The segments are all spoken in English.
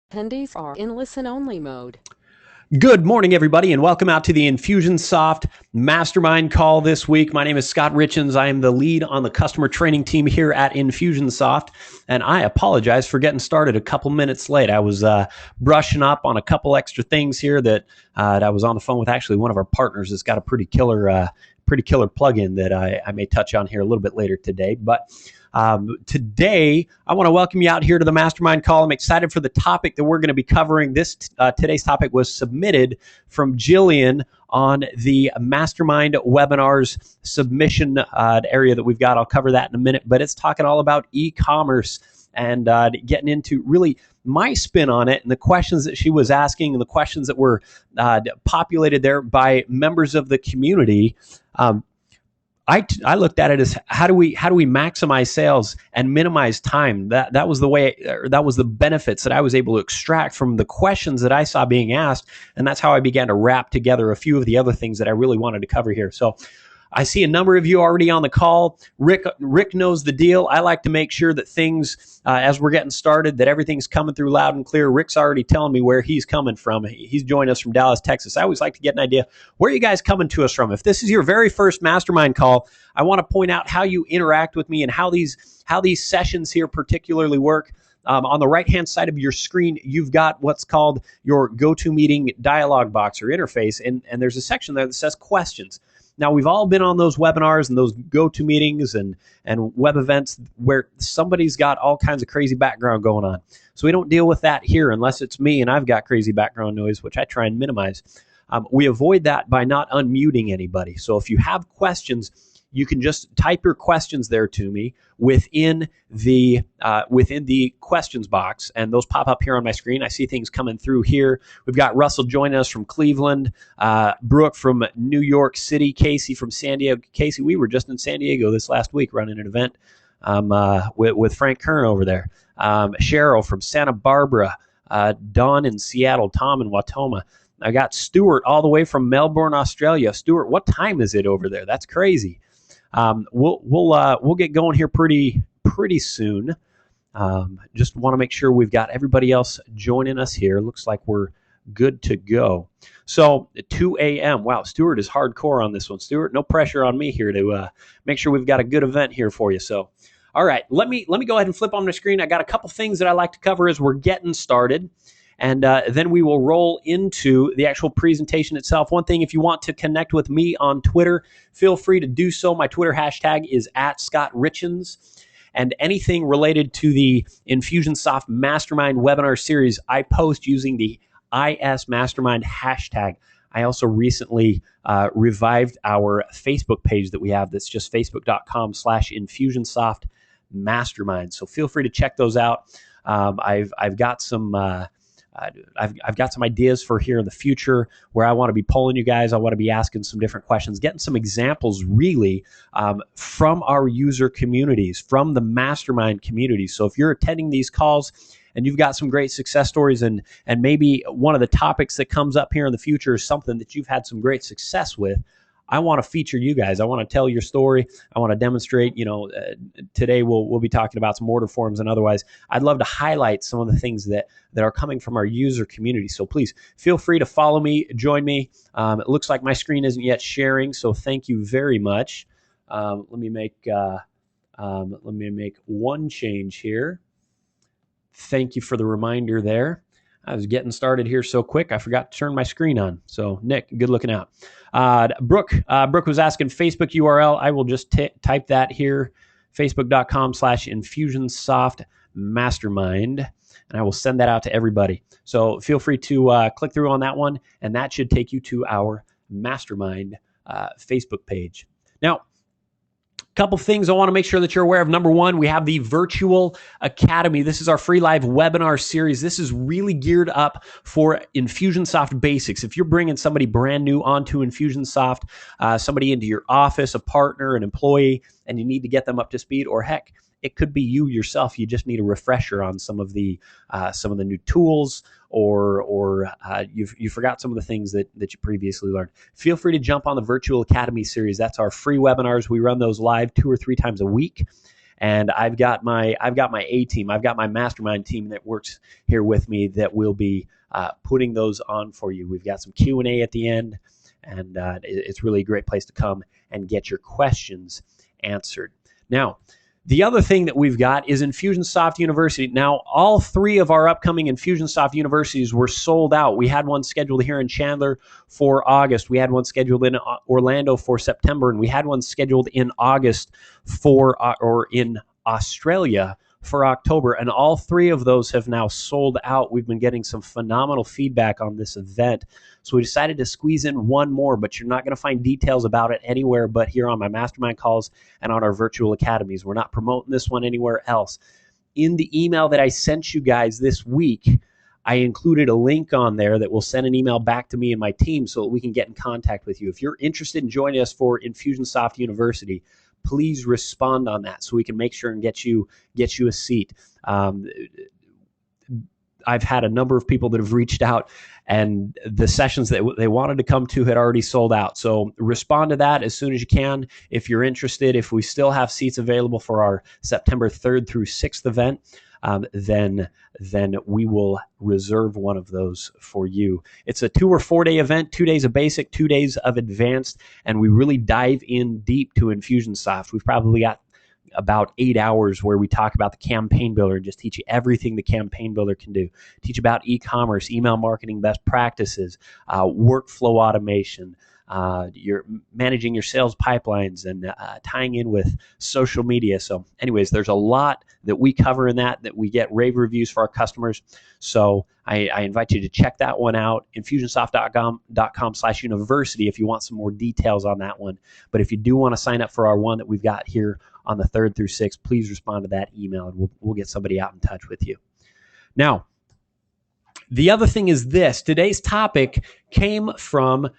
Attendees are in listen-only mode. Good morning, everybody, and welcome out to the Infusionsoft Mastermind Call this week. My name is Scott Richens. I am the lead on the customer training team here at Infusionsoft, and I apologize for getting started a couple minutes late. I was brushing up on a couple extra things here that I was on the phone with actually one of our partners that's got a pretty killer plugin that I may touch on here a little bit later today. But today, I want to welcome you out here to the Mastermind Call. I'm excited for the topic that we're going to be covering. Today's topic was submitted from Jillian on the Mastermind Webinars submission area that we've got. I'll cover that in a minute, but it's talking all about e-commerce and getting into really my spin on it and the questions that she was asking and the questions that were populated there by members of the community. I looked at it as how do we maximize sales and minimize time. That was the way, that was the benefits that I was able to extract from the questions that I saw being asked, and that's how I began to wrap together a few of the other things that I really wanted to cover here. So I see a number of you already on the call. Rick knows the deal. I like to make sure that things, as we're getting started, that everything's coming through loud and clear. Rick's already telling me where he's coming from. He's joining us from Dallas, Texas. I always like to get an idea, where are you guys coming to us from? If this is your very first mastermind call, I want to point out how you interact with me and how these sessions here particularly work. On the right-hand side of your screen, you've got what's called your GoToMeeting dialog box or interface, and there's a section there that says questions. Now, we've all been on those webinars and those GoToMeetings and web events where somebody's got all kinds of crazy background going on. So we don't deal with that here unless it's me and I've got crazy background noise, which I try and minimize. We avoid that by not unmuting anybody. So if you have questions, you can just type your questions there to me within the questions box, and those pop up here on my screen. I see things coming through here. We've got Russell joining us from Cleveland, Brooke from New York City, Casey from San Diego. Casey, we were just in San Diego this last week running an event with Frank Kern over there. Cheryl from Santa Barbara, Don in Seattle, Tom in Watoma. I got Stuart all the way from Melbourne, Australia. Stuart, what time is it over there? That's crazy. We'll get going here pretty soon. Just want to make sure we've got everybody else joining us here. Looks like we're good to go. So 2 a.m. Wow, Stuart is hardcore on this one. Stuart, no pressure on me here to make sure we've got a good event here for you. So, all right, let me go ahead and flip on the screen. I got a couple things that I like to cover as we're getting started. And then we will roll into the actual presentation itself. One thing, if you want to connect with me on Twitter, feel free to do so. My Twitter hashtag is @ScottRichens. And anything related to the Infusionsoft Mastermind webinar series, I post using the IS Mastermind hashtag. I also recently revived our Facebook page that we have. That's just facebook.com/Infusionsoft Mastermind. So feel free to check those out. I've got some ideas for here in the future where I want to be polling you guys. I want to be asking some different questions, getting some examples really from our user communities, from the mastermind community. So if you're attending these calls and you've got some great success stories and maybe one of the topics that comes up here in the future is something that you've had some great success with, I want to feature you guys. I want to tell your story. I want to demonstrate, today we'll be talking about some order forms and otherwise. I'd love to highlight some of the things that are coming from our user community. So please feel free to follow me, join me. It looks like my screen isn't yet sharing, so thank you very much. Let me make one change here. Thank you for the reminder there. I was getting started here so quick, I forgot to turn my screen on. So, Nick, good looking out. Brooke was asking Facebook URL. I will just type that here, facebook.com/Infusionsoft Mastermind, and I will send that out to everybody. So feel free to click through on that one, and that should take you to our Mastermind Facebook page. Now, couple things I want to make sure that you're aware of. Number one, we have the Virtual Academy. This is our free live webinar series. This is really geared up for Infusionsoft basics. If you're bringing somebody brand new onto Infusionsoft, somebody into your office, a partner, an employee, and you need to get them up to speed, or heck, it could be you yourself. You just need a refresher on some of the new tools, or you forgot some of the things that you previously learned. Feel free to jump on the Virtual Academy series. That's our free webinars. We run those live 2 or 3 times a week. And I've got my A team. I've got my mastermind team that works here with me that will be putting those on for you. We've got some Q&A at the end, and it's really a great place to come and get your questions answered. Now, the other thing that we've got is Infusionsoft University. Now, all 3 of our upcoming Infusionsoft Universities were sold out. We had one scheduled here in Chandler for August. We had one scheduled in Orlando for September, and we had one scheduled in August or in Australia for October, and all 3 of those have now sold out. We've been getting some phenomenal feedback on this event, so we decided to squeeze in one more, but you're not going to find details about it anywhere but here on my mastermind calls and on our virtual academies. We're not promoting this one anywhere else. In the email that I sent you guys this week, I included a link on there that will send an email back to me and my team so that we can get in contact with you. If you're interested in joining us for Infusionsoft University, please respond on that so we can make sure and get you a seat. I've had a number of people that have reached out, and the sessions that they wanted to come to had already sold out. So respond to that as soon as you can. If you're interested, if we still have seats available for our September 3rd through 6th event, then we will reserve one of those for you. It's a 2 or 4 day event, 2 days of basic, 2 days of advanced, and we really dive in deep to Infusionsoft. We've probably got about 8 hours where we talk about the campaign builder and just teach you everything the campaign builder can do. Teach about e-commerce, email marketing best practices, workflow automation, you're managing your sales pipelines and tying in with social media. So anyways, there's a lot that we cover in that we get rave reviews for our customers. So I invite you to check that one out, infusionsoft.com/university if you want some more details on that one. But if you do want to sign up for our one that we've got here on the 3rd through 6th, please respond to that email and we'll get somebody out in touch with you. Now, the other thing is this. Today's topic came from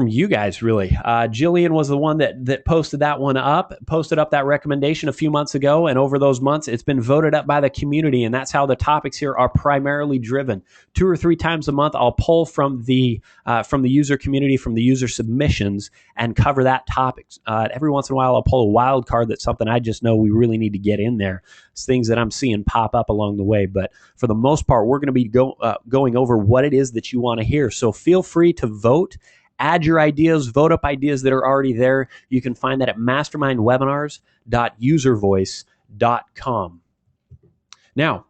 you guys, really. Jillian was the one that posted up that recommendation a few months ago, and over those months, it's been voted up by the community, and that's how the topics here are primarily driven. 2 or 3 times a month, I'll pull from the user community, from the user submissions, and cover that topic. Every once in a while, I'll pull a wild card that's something I just know we really need to get in there. It's things that I'm seeing pop up along the way, but for the most part, we're going to be going over what it is that you want to hear. So feel free to vote. Add your ideas, vote up ideas that are already there. You can find that at mastermindwebinars.uservoice.com. Now,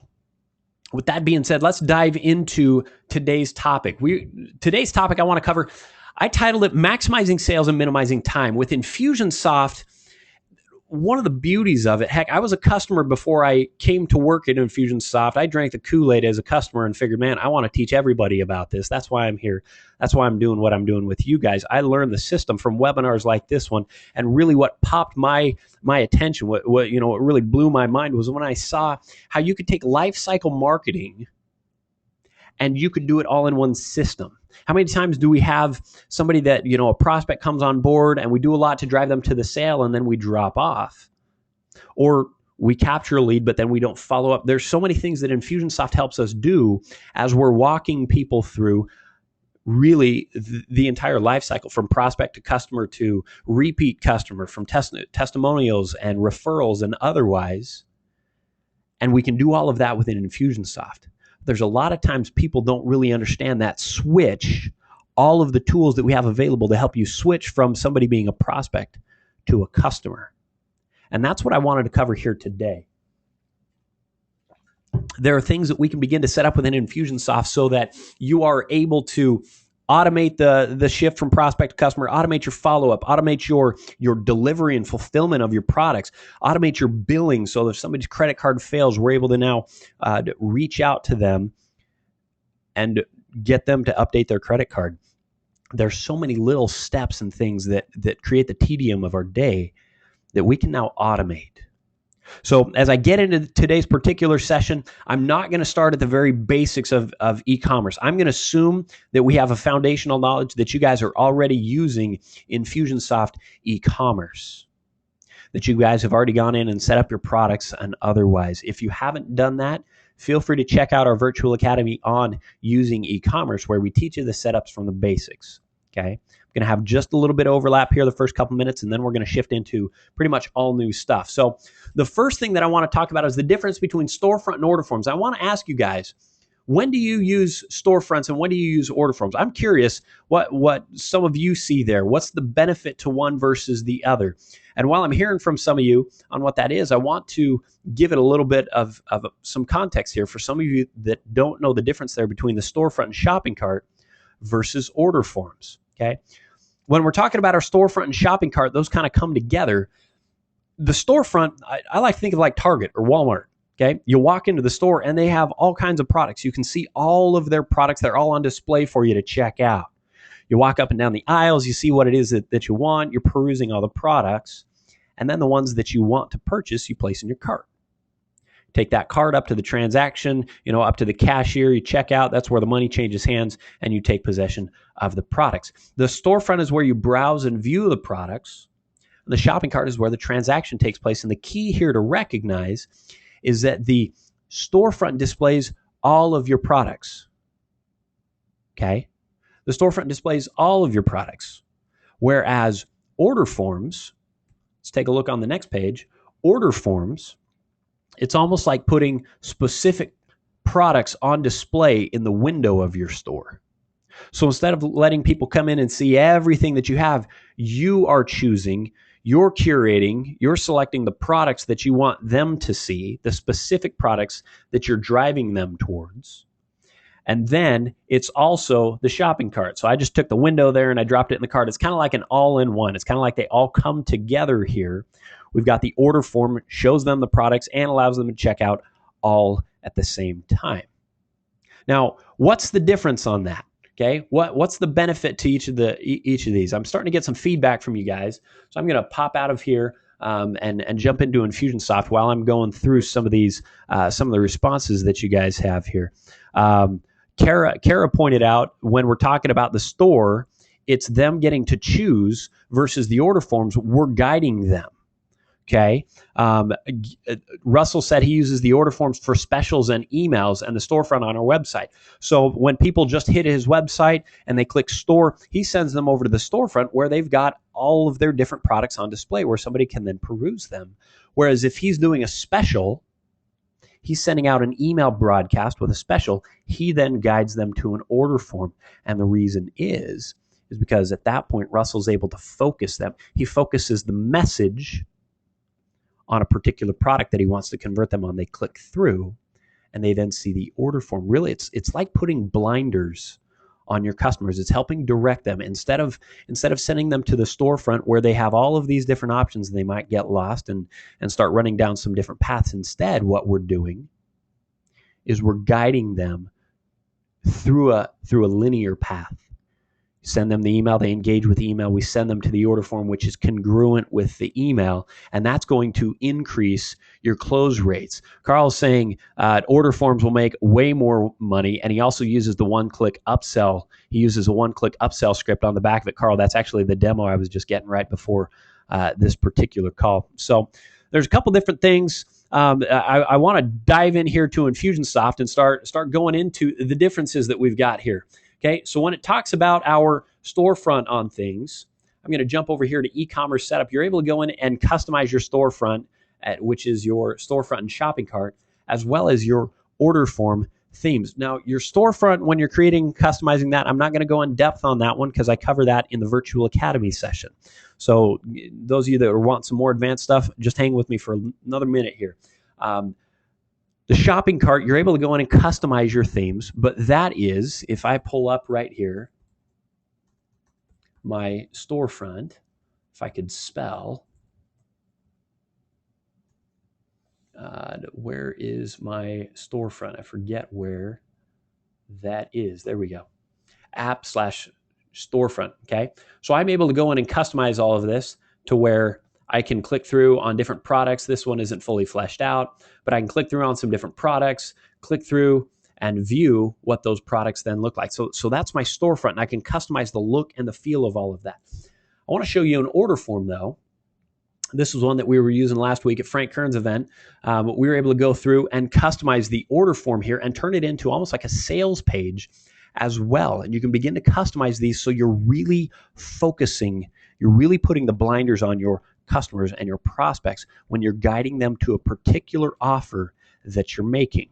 with that being said, let's dive into today's topic. Today's topic I want to cover, I titled it Maximizing Sales and Minimizing Time. With Infusionsoft, one of the beauties of it, heck, I was a customer before I came to work at Infusionsoft. I drank the Kool-Aid as a customer and figured, man, I want to teach everybody about this. That's why I'm here. That's why I'm doing what I'm doing with you guys. I learned the system from webinars like this one, and really what popped my attention, what really blew my mind was when I saw how you could take life cycle marketing and you could do it all in one system. How many times do we have somebody that, a prospect comes on board and we do a lot to drive them to the sale and then we drop off? Or we capture a lead, but then we don't follow up. There's so many things that Infusionsoft helps us do as we're walking people through really the entire life cycle, from prospect to customer to repeat customer, from testimonials and referrals and otherwise. And we can do all of that within Infusionsoft. There's a lot of times people don't really understand that switch, all of the tools that we have available to help you switch from somebody being a prospect to a customer. And that's what I wanted to cover here today. There are things that we can begin to set up within Infusionsoft so that you are able to automate the shift from prospect to customer, automate your follow-up, automate your delivery and fulfillment of your products, automate your billing so that if somebody's credit card fails, we're able to now reach out to them and get them to update their credit card. There's so many little steps and things that create the tedium of our day that we can now automate. So as I get into today's particular session, I'm not going to start at the very basics of e-commerce. I'm going to assume that we have a foundational knowledge that you guys are already using Infusionsoft e-commerce, that you guys have already gone in and set up your products and otherwise. If you haven't done that, feel free to check out our virtual academy on using e-commerce, where we teach you the setups from the basics. Okay, Going to have just a little bit of overlap here the first couple minutes, and then we're going to shift into pretty much all new stuff. So the first thing that I want to talk about is the difference between storefront and order forms. I want to ask you guys, when do you use storefronts and when do you use order forms? I'm curious what some of you see there. What's the benefit to one versus the other? And while I'm hearing from some of you on what that is, I want to give it a little bit of some context here for some of you that don't know the difference there between the storefront and shopping cart versus order forms, okay? When we're talking about our storefront and shopping cart, those kind of come together. The storefront, I like to think of like Target or Walmart. Okay, you walk into the store and they have all kinds of products. You can see all of their products. They're all on display for you to check out. You walk up and down the aisles. You see what it is that you want. You're perusing all the products. And then the ones that you want to purchase, you place in your cart. Take that cart up to the transaction, up to the cashier. You check out. That's where the money changes hands and you take possession of the products. The storefront is where you browse and view the products. The shopping cart is where the transaction takes place. And the key here to recognize is that the storefront displays all of your products, okay? The storefront displays all of your products, whereas order forms, let's take a look on the next page, order forms, it's almost like putting specific products on display in the window of your store. So instead of letting people come in and see everything that you have, you are choosing, you're curating, you're selecting the products that you want them to see, the specific products that you're driving them towards. And then it's also the shopping cart. So I just took the window there and I dropped it in the cart. It's kind of like an all-in-one. It's kind of like they all come together here. We've got the order form, shows them the products and allows them to check out all at the same time. Now, what's the difference on that? Okay, what's the benefit to each of these? I'm starting to get some feedback from you guys, so I'm going to pop out of here and jump into Infusionsoft while I'm going through some of these, some of the responses that you guys have here. Kara pointed out when we're talking about the store, it's them getting to choose versus the order forms. We're guiding them. Okay. Russell said he uses the order forms for specials and emails and the storefront on our website. So when people just hit his website and they click store, he sends them over to the storefront where they've got all of their different products on display where somebody can then peruse them. Whereas if he's doing a special, he's sending out an email broadcast with a special. He then guides them to an order form. And the reason is because at that point, Russell's able to focus them. He focuses the message on a particular product that he wants to convert them on. They click through and they then see the order form. Really, it's like putting blinders on your customers. It's helping direct them instead of sending them to the storefront where they have all of these different options and they might get lost and start running down some different paths. Instead, what we're doing is we're guiding them through a linear path. Send them the email, they engage with the email, we send them to the order form, which is congruent with the email, and that's going to increase your close rates. Carl's saying order forms will make way more money, and he also uses the one-click upsell. He uses a one-click upsell script on the back of it. Carl, that's actually the demo I was just getting right before this particular call. So there's a couple different things. I want to dive in here to Infusionsoft and start going into the differences that we've got here. Okay, so when it talks about our storefront on things, I'm going to jump over here to e-commerce setup. You're able to go in and customize your storefront, which is your storefront and shopping cart, as well as your order form themes. Now, your storefront, when you're customizing that, I'm not going to go in depth on that one because I cover that in the Virtual Academy session. So those of you that want some more advanced stuff, just hang with me for another minute here. The shopping cart, you're able to go in and customize your themes, but that is, if I pull up right here, my storefront, if I could spell, where is my storefront? I forget where that is. There we go. App/storefront, okay? So I'm able to go in and customize all of this to where I can click through on different products. This one isn't fully fleshed out, but I can click through on some different products, click through and view what those products then look like. So that's my storefront, and I can customize the look and the feel of all of that. I want to show you an order form, though. This was one that we were using last week at Frank Kern's event. We were able to go through and customize the order form here and turn it into almost like a sales page. as well. And you can begin to customize these so you're really focusing, you're really putting the blinders on your customers and your prospects when you're guiding them to a particular offer that you're making.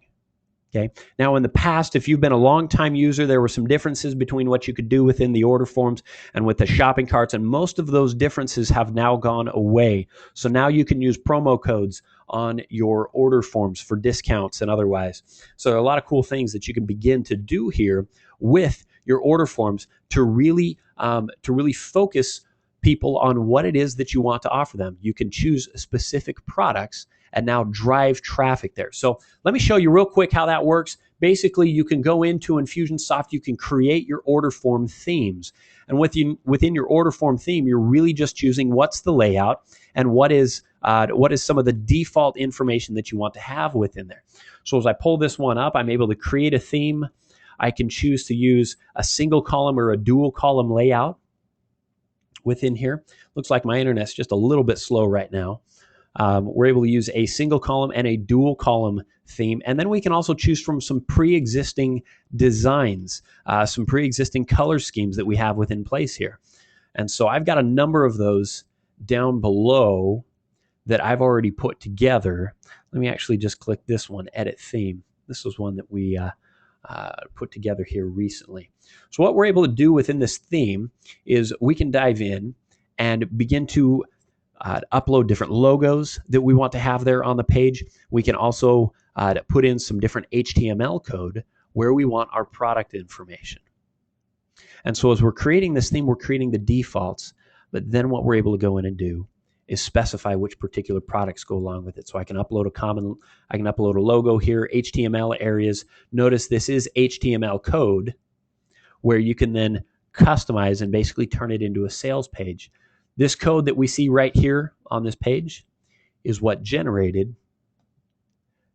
Okay. Now, in the past, if you've been a long-time user, there were some differences between what you could do within the order forms and with the shopping carts, and most of those differences have now gone away. So now you can use promo codes on your order forms for discounts and otherwise. So there are a lot of cool things that you can begin to do here with your order forms to really focus people on what it is that you want to offer them. You can choose specific products and now drive traffic there. So let me show you real quick how that works. Basically, you can go into Infusionsoft, you can create your order form themes. And within your order form theme, you're really just choosing what's the layout and what is some of the default information that you want to have within there. So as I pull this one up, I'm able to create a theme. I can choose to use a single column or a dual column layout within here. Looks like my internet's just a little bit slow right now. We're able to use a single column and a dual column theme. And then we can also choose from some pre-existing designs, some pre-existing color schemes that we have within place here. And so I've got a number of those down below that I've already put together. Let me actually just click this one, Edit Theme. This was one that we put together here recently. So what we're able to do within this theme is we can dive in and begin to upload different logos that we want to have there on the page. We can also put in some different HTML code where we want our product information. And so as we're creating this theme, we're creating the defaults, but then what we're able to go in and do is specify which particular products go along with it. So I can upload a logo here, HTML areas. Notice this is HTML code where you can then customize and basically turn it into a sales page. This code that we see right here on this page is what generated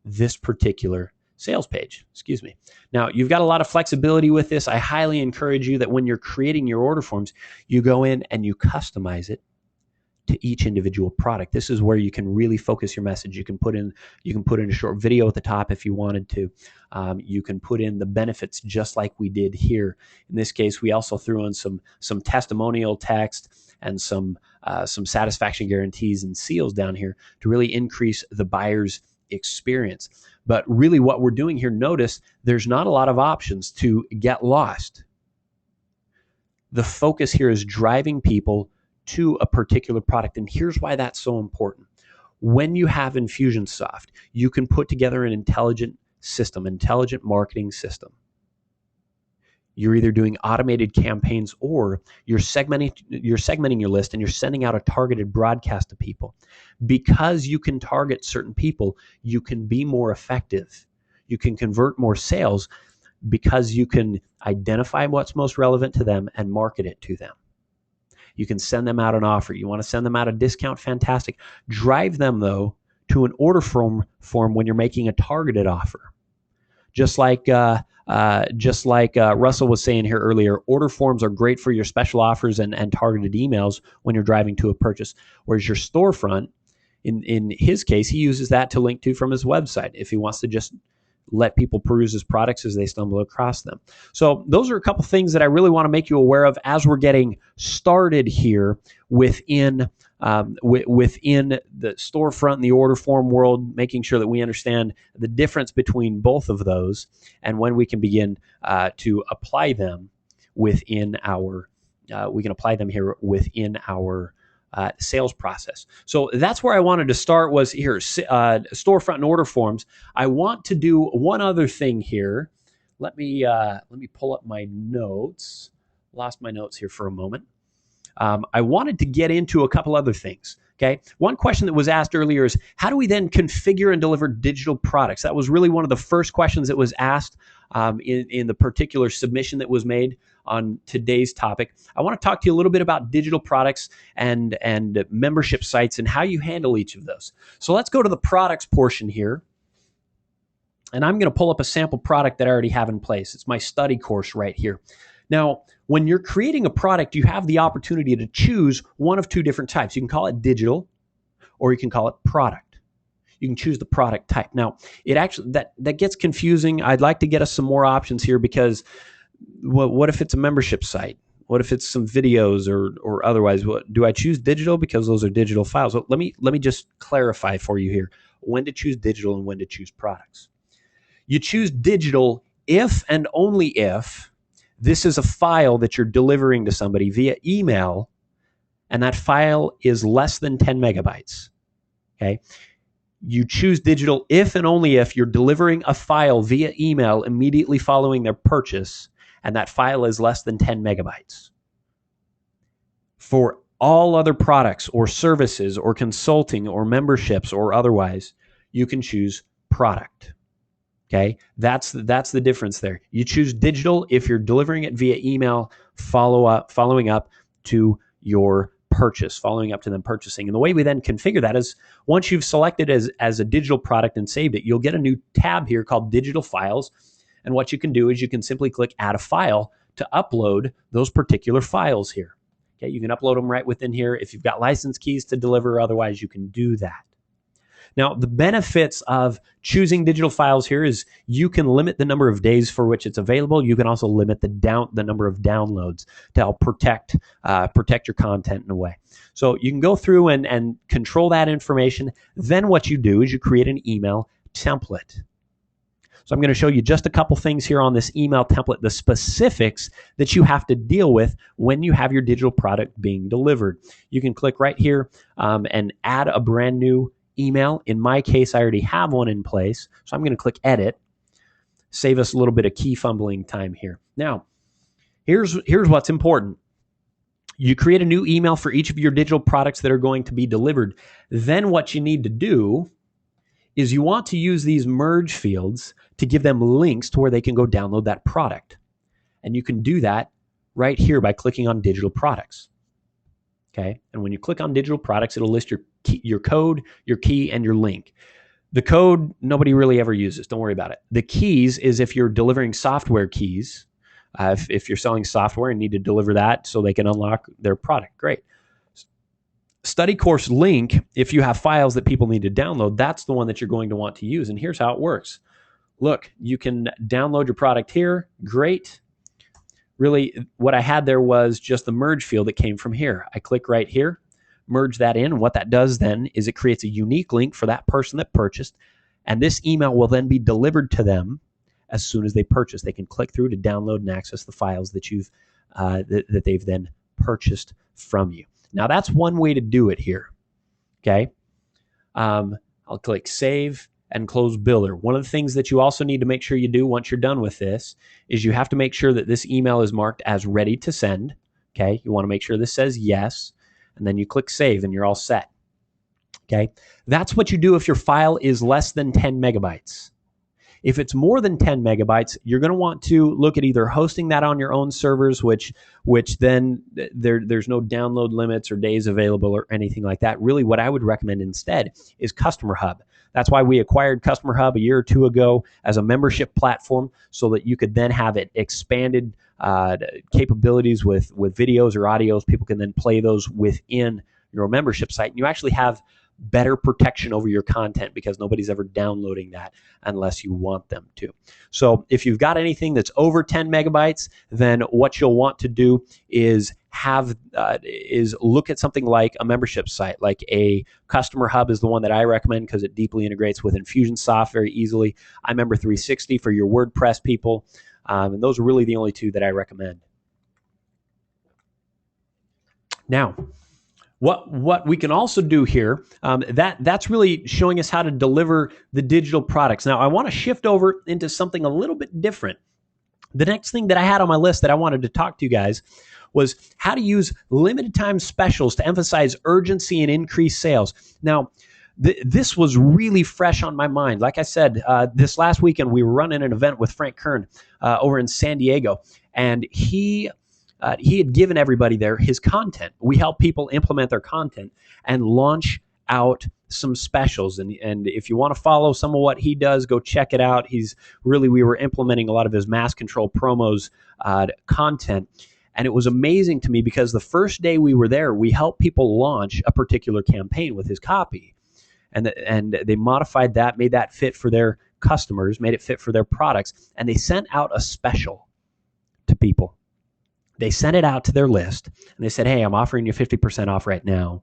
this particular sales page. Excuse me. Now, you've got a lot of flexibility with this. I highly encourage you that when you're creating your order forms, you go in and you customize it to each individual product. This is where you can really focus your message. You can put in a short video at the top if you wanted to. You can put in the benefits just like we did here. In this case, we also threw in some testimonial text and some satisfaction guarantees and seals down here to really increase the buyer's experience. But really what we're doing here, notice there's not a lot of options to get lost. The focus here is driving people to a particular product. And here's why that's so important. When you have Infusionsoft, you can put together an intelligent system, intelligent marketing system. You're either doing automated campaigns or you're segmenting your list and you're sending out a targeted broadcast to people. Because you can target certain people, you can be more effective. You can convert more sales because you can identify what's most relevant to them and market it to them. You can send them out an offer. You want to send them out a discount? Fantastic. Drive them, though, to an order form when you're making a targeted offer. Just like Russell was saying here earlier, order forms are great for your special offers and targeted emails when you're driving to a purchase. Whereas your storefront, in his case, he uses that to link to from his website if he wants to just let people peruse his products as they stumble across them. So those are a couple things that I really want to make you aware of as we're getting started here within the storefront and the order form world, making sure that we understand the difference between both of those and when we can begin to apply them within our sales process. So that's where I wanted to start, was here, storefront and order forms. I want to do one other thing here. Let me pull up my notes. Lost my notes here for a moment. I wanted to get into a couple other things. Okay. One question that was asked earlier is, how do we then configure and deliver digital products? That was really one of the first questions that was asked in the particular submission that was made on today's topic. I want to talk to you a little bit about digital products and membership sites and how you handle each of those. So let's go to the products portion here. And I'm going to pull up a sample product that I already have in place. It's my study course right here. Now, when you're creating a product, you have the opportunity to choose one of two different types. You can call it digital or you can call it product. You can choose the product type. Now, it actually that gets confusing. I'd like to get us some more options here because What if it's a membership site? What if it's some videos or otherwise? What do I choose digital because those are digital files? Well, let me just clarify for you here when to choose digital and when to choose products. You choose digital if and only if this is a file that you're delivering to somebody via email, and that file is less than 10 megabytes. Okay. You choose digital if and only if you're delivering a file via email immediately following their purchase, and that file is less than 10 megabytes. For all other products or services or consulting or memberships or otherwise, you can choose product. Okay, that's the difference there. You choose digital if you're delivering it via email, following up to your purchase, following up to them purchasing. And the way we then configure that is once you've selected as a digital product and saved it, you'll get a new tab here called Digital Files. And what you can do is you can simply click Add a File to upload those particular files here. Okay, you can upload them right within here. If you've got license keys to deliver, otherwise you can do that. Now, the benefits of choosing digital files here is you can limit the number of days for which it's available. You can also limit the number of downloads to help protect your content in a way. So you can go through and control that information. Then what you do is you create an email template. So I'm going to show you just a couple things here on this email template, the specifics that you have to deal with when you have your digital product being delivered. You can click right here and add a brand new email. In my case, I already have one in place. So I'm going to click edit, save us a little bit of key fumbling time here. Now, here's what's important. You create a new email for each of your digital products that are going to be delivered. Then what you need to do is you want to use these merge fields to give them links to where they can go download that product. And you can do that right here by clicking on digital products. Okay, and when you click on digital products, it'll list your code, your key, and your link. The code, nobody really ever uses. Don't worry about it. The keys is if you're delivering software keys. If you're selling software and need to deliver that so they can unlock their product, great. Study course link, if you have files that people need to download, that's the one that you're going to want to use. And here's how it works. Look, you can download your product here. Great. Really, what I had there was just the merge field that came from here. I click right here, merge that in. And what that does then is it creates a unique link for that person that purchased. And this email will then be delivered to them as soon as they purchase. They can click through to download and access the files that that they've then purchased from you. Now, that's one way to do it here. Okay. I'll click Save and Close Builder. One of the things that you also need to make sure you do once you're done with this is you have to make sure that this email is marked as ready to send. Okay. You want to make sure this says yes, and then you click Save and you're all set. Okay. That's what you do if your file is less than 10 megabytes. If it's more than 10 megabytes, you're going to want to look at either hosting that on your own servers, which then there's no download limits or days available or anything like that. Really, what I would recommend instead is Customer Hub. That's why we acquired Customer Hub a year or two ago as a membership platform so that you could then have it expanded capabilities with videos or audios. People can then play those within your membership site. And you actually have better protection over your content because nobody's ever downloading that unless you want them to. So if you've got anything that's over 10 megabytes, then what you'll want to do is look at something like a membership site, like a Customer Hub is the one that I recommend because it deeply integrates with Infusionsoft very easily. iMember 360 for your WordPress people. And those are really the only two that I recommend. Now, what we can also do here, that's really showing us how to deliver the digital products. Now, I want to shift over into something a little bit different. The next thing that I had on my list that I wanted to talk to you guys was how to use limited time specials to emphasize urgency and increase sales. Now, this was really fresh on my mind. Like I said, this last weekend, we were running an event with Frank Kern over in San Diego, and he had given everybody there his content. We help people implement their content and launch out some specials. And if you want to follow some of what he does, go check it out. We were implementing a lot of his mass control promos content. And it was amazing to me because the first day we were there, we helped people launch a particular campaign with his copy. And they modified that, made that fit for their customers, made it fit for their products. And they sent out a special to people. They sent it out to their list and they said, hey, I'm offering you 50% off right now.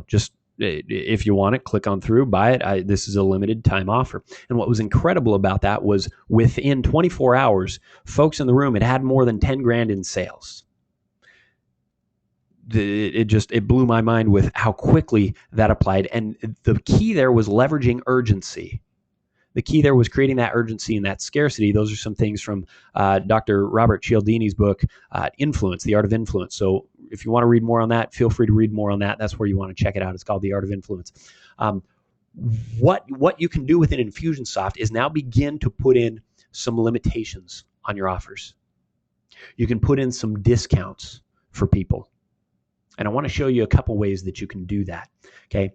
Just if you want it, click on through, buy it. This is a limited time offer. And what was incredible about that was within 24 hours, folks in the room had more than 10 grand in sales. It blew my mind with how quickly that applied. And the key there was leveraging urgency. The key there was creating that urgency and that scarcity. Those are some things from Dr. Robert Cialdini's book, Influence, The Art of Influence. So if you want to read more on that, feel free to read more on that. That's where you want to check it out. It's called The Art of Influence. What you can do within Infusionsoft is now begin to put in some limitations on your offers. You can put in some discounts for people. And I want to show you a couple ways that you can do that. Okay.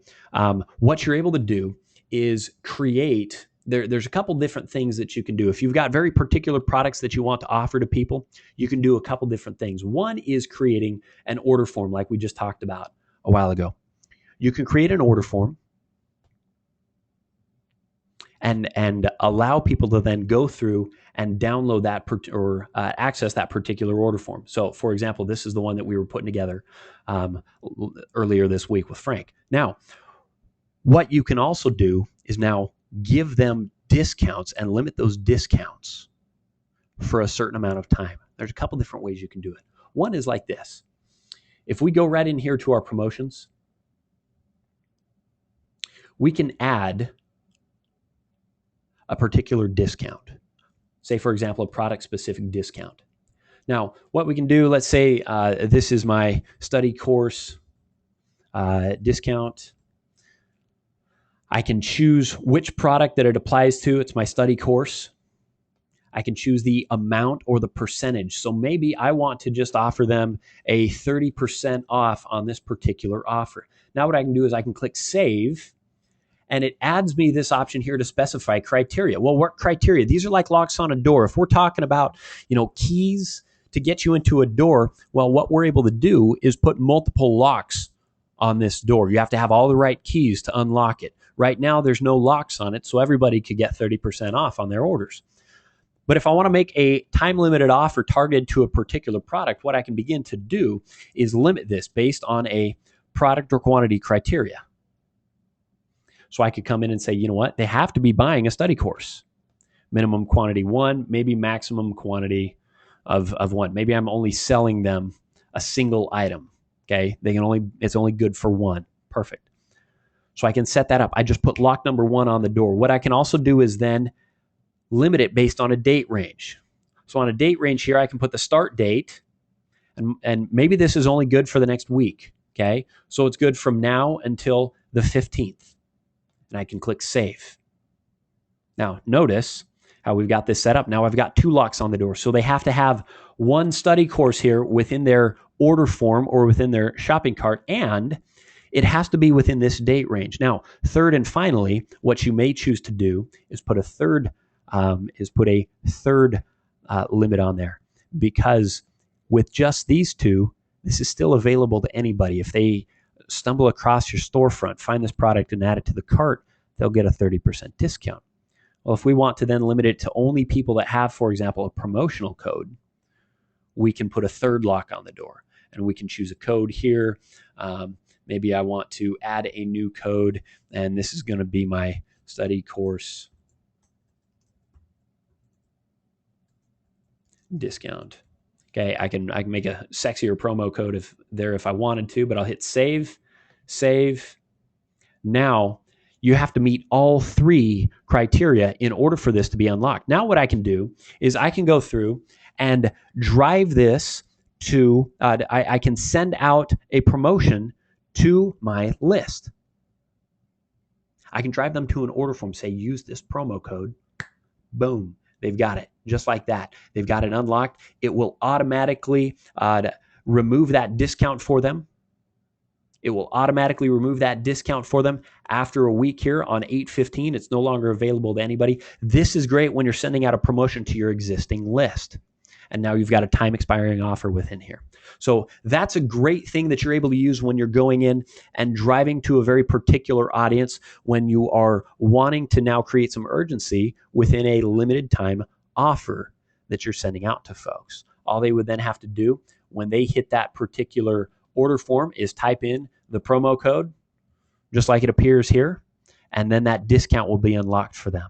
What you're able to do is create... There's a couple different things that you can do. If you've got very particular products that you want to offer to people, you can do a couple different things. One is creating an order form like we just talked about a while ago. You can create an order form and allow people to then go through and download that or access that particular order form. So, for example, this is the one that we were putting together earlier this week with Frank. Now, what you can also do is now give them discounts and limit those discounts for a certain amount of time. There's a couple different ways you can do it. One is like this. If we go right in here to our promotions, we can add a particular discount. Say, for example, a product-specific discount. Now, what we can do, let's say this is my study course discount. I can choose which product that it applies to. It's my study course. I can choose the amount or the percentage. So maybe I want to just offer them a 30% off on this particular offer. Now what I can do is I can click Save, and it adds me this option here to specify criteria. Well, what criteria? These are like locks on a door. If we're talking about, keys to get you into a door, well, what we're able to do is put multiple locks on this door. You have to have all the right keys to unlock it. Right now, there's no locks on it, so everybody could get 30% off on their orders. But if I want to make a time-limited offer targeted to a particular product, what I can begin to do is limit this based on a product or quantity criteria. So I could come in and say, you know what? They have to be buying a study course. Minimum quantity 1, maybe maximum quantity of 1. Maybe I'm only selling them a single item. Okay, it's only good for 1. Perfect. So I can set that up. I just put lock number 1 on the door. What I can also do is then limit it based on a date range. So on a date range here, I can put the start date, and maybe this is only good for the next week. Okay, so it's good from now until the 15th. And I can click Save. Now, notice how we've got this set up. Now I've got 2 locks on the door. So they have to have 1 study course here within their order form or within their shopping cart, and it has to be within this date range. Now, third and finally, what you may choose to do is put a third limit on there, because with just these 2, this is still available to anybody. If they stumble across your storefront, find this product and add it to the cart, they'll get a 30% discount. Well, if we want to then limit it to only people that have, for example, a promotional code, we can put a third lock on the door, and we can choose a code here. Maybe I want to add a new code, and this is going to be my study course discount. Okay, I can make a sexier promo code if I wanted to, but I'll hit Save. Now you have to meet all 3 criteria in order for this to be unlocked. Now what I can do is I can go through and drive this to, I can send out a promotion to my list. I can drive them to an order form, say, use this promo code. Boom, they've got it. Just like that. They've got it unlocked. It will automatically remove that discount for them. It will automatically remove that discount for them after a week here on 8/15. It's no longer available to anybody. This is great when you're sending out a promotion to your existing list. And now you've got a time expiring offer within here. So that's a great thing that you're able to use when you're going in and driving to a very particular audience, when you are wanting to now create some urgency within a limited time offer that you're sending out to folks. All they would then have to do when they hit that particular order form is type in the promo code, just like it appears here, and then that discount will be unlocked for them.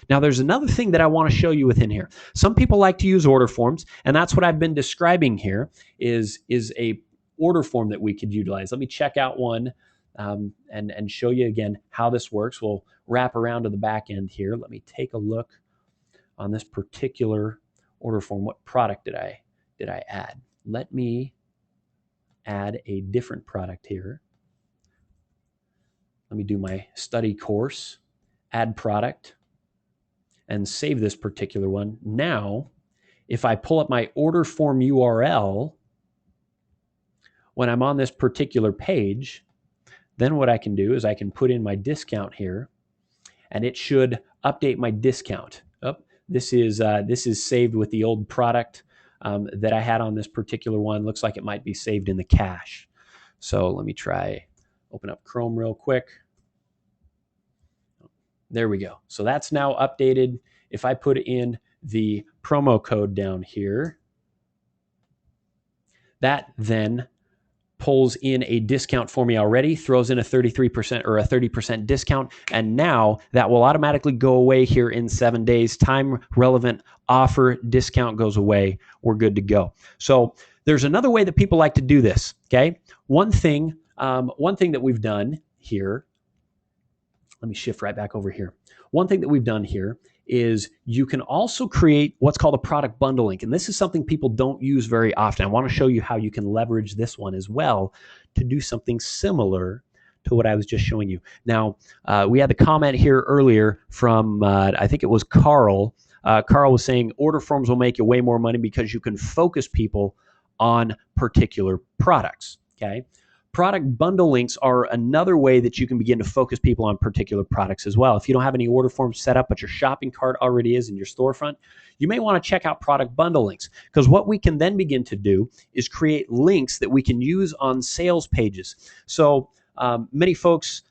Now, there's another thing that I want to show you within here. Some people like to use order forms, and that's what I've been describing here is a order form that we could utilize. Let me check out one and show you again how this works. We'll wrap around to the back end here. Let me take a look on this particular order form. What product did I add? Let me add a different product here. Let me do my study course, add product, and save this particular one. Now, if I pull up my order form URL, when I'm on this particular page, then what I can do is I can put in my discount here, and it should update my discount. Oh, this is saved with the old product that I had on this particular one. Looks like it might be saved in the cache. So let me try, open up Chrome real quick. There we go. So that's now updated. If I put in the promo code down here, that then pulls in a discount for me already, throws in a 33% or a 30% discount, and now that will automatically go away here in 7 days. Time relevant offer discount goes away. We're good to go. So there's another way that people like to do this. Okay, one thing that we've done here. Let me shift right back over here. One thing that we've done here is you can also create what's called a product bundle link. And this is something people don't use very often. I want to show you how you can leverage this one as well to do something similar to what I was just showing you. Now, we had the comment here earlier from, I think it was Carl. Carl was saying order forms will make you way more money because you can focus people on particular products, okay? Product bundle links are another way that you can begin to focus people on particular products as well. If you don't have any order forms set up, but your shopping cart already is in your storefront, you may want to check out product bundle links, because what we can then begin to do is create links that we can use on sales pages. So many folks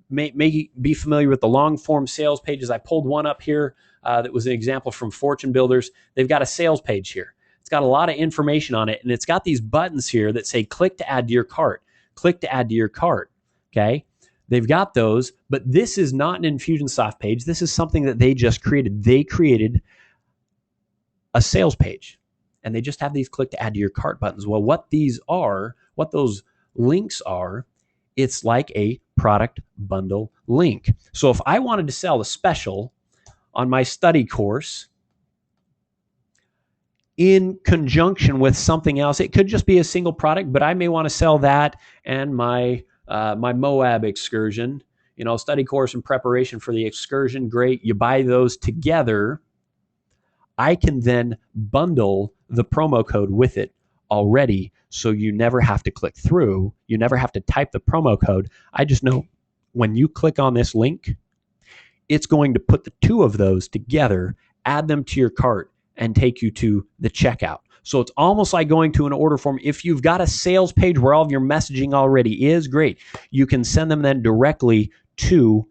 may be familiar with the long form sales pages. I pulled one up here that was an example from Fortune Builders. They've got a sales page here. It's got a lot of information on it, and it's got these buttons here that say click to add to your cart, click to add to your cart, okay? They've got those, but this is not an Infusionsoft page. This is something that they just created. They created a sales page, and they just have these click to add to your cart buttons. Well, what these are, what those links are, it's like a product bundle link. So if I wanted to sell a special on my study course, in conjunction with something else, it could just be a single product, but I may want to sell that and my Moab excursion, study course in preparation for the excursion. Great. You buy those together. I can then bundle the promo code with it already, so you never have to click through. You never have to type the promo code. I just know when you click on this link, it's going to put the two of those together, add them to your cart, and take you to the checkout. So it's almost like going to an order form. If you've got a sales page where all of your messaging already is, great. You can send them then directly to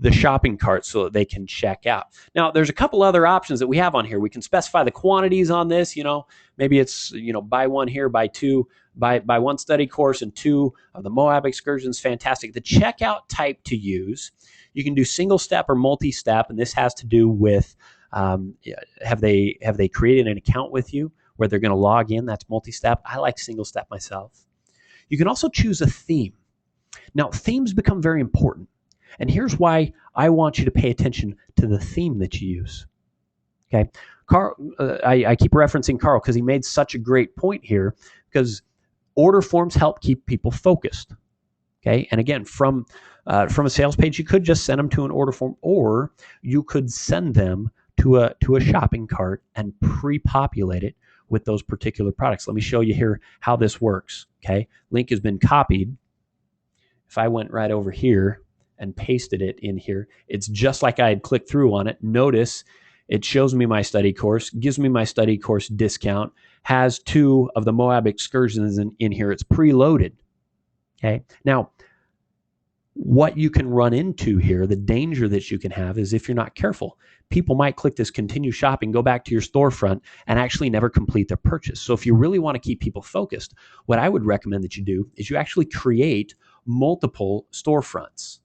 the shopping cart so that they can check out. Now, there's a couple other options that we have on here. We can specify the quantities on this. Maybe it's, buy one here, buy two, buy one study course and two of the Moab excursions. Fantastic. The checkout type to use, you can do single step or multi-step, and this has to do with have they created an account with you where they're going to log in? That's multi-step. I like single step myself. You can also choose a theme. Now, themes become very important. And here's why I want you to pay attention to the theme that you use. Okay, Carl, I keep referencing Carl because he made such a great point here, because order forms help keep people focused. Okay, and again, from a sales page, you could just send them to an order form, or you could send them to a shopping cart and pre-populate it with those particular products. Let me show you here how this works. Okay, link has been copied. If I went right over here and pasted it in here, it's just like I had clicked through on it. Notice it shows me my study course, gives me my study course discount, has two of the Moab excursions in here. It's preloaded. Okay, now what you can run into here, the danger that you can have is if you're not careful, people might click this continue shopping, go back to your storefront, and actually never complete their purchase. So if you really want to keep people focused, what I would recommend that you do is you actually create multiple storefronts.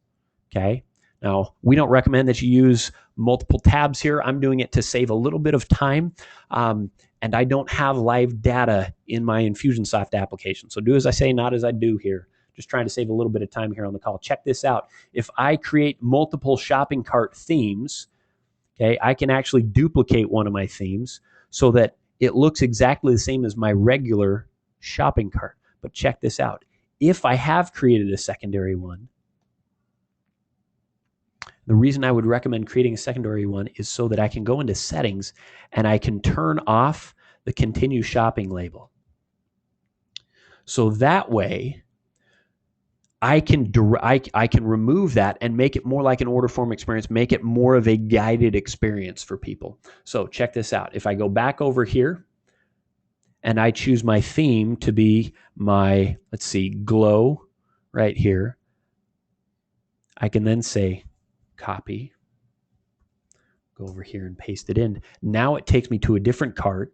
Okay. Now, we don't recommend that you use multiple tabs here. I'm doing it to save a little bit of time. And I don't have live data in my Infusionsoft application. So do as I say, not as I do here. Just trying to save a little bit of time here on the call. Check this out. If I create multiple shopping cart themes, okay, I can actually duplicate one of my themes so that it looks exactly the same as my regular shopping cart. But check this out. If I have created a secondary one, the reason I would recommend creating a secondary one is so that I can go into settings and I can turn off the continue shopping label. So that way, I can remove that and make it more like an order form experience, make it more of a guided experience for people. So check this out. If I go back over here and I choose my theme to be my, let's see, glow right here, I can then say copy, go over here and paste it in. Now it takes me to a different cart.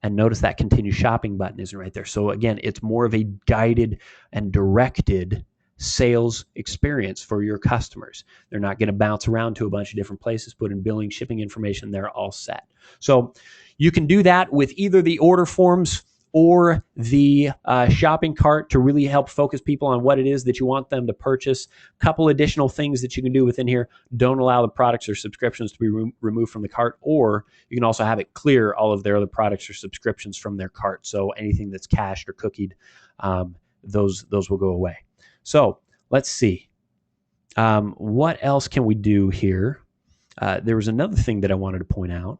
And notice that continue shopping button isn't right there. So again, it's more of a guided and directed sales experience for your customers. They're not going to bounce around to a bunch of different places, put in billing, shipping information. They're all set. So you can do that with either the order forms or the shopping cart to really help focus people on what it is that you want them to purchase. A couple additional things that you can do within here. Don't allow the products or subscriptions to be removed from the cart, or you can also have it clear all of their other products or subscriptions from their cart. So anything that's cached or cookied, those will go away. So let's see. What else can we do here? There was another thing that I wanted to point out.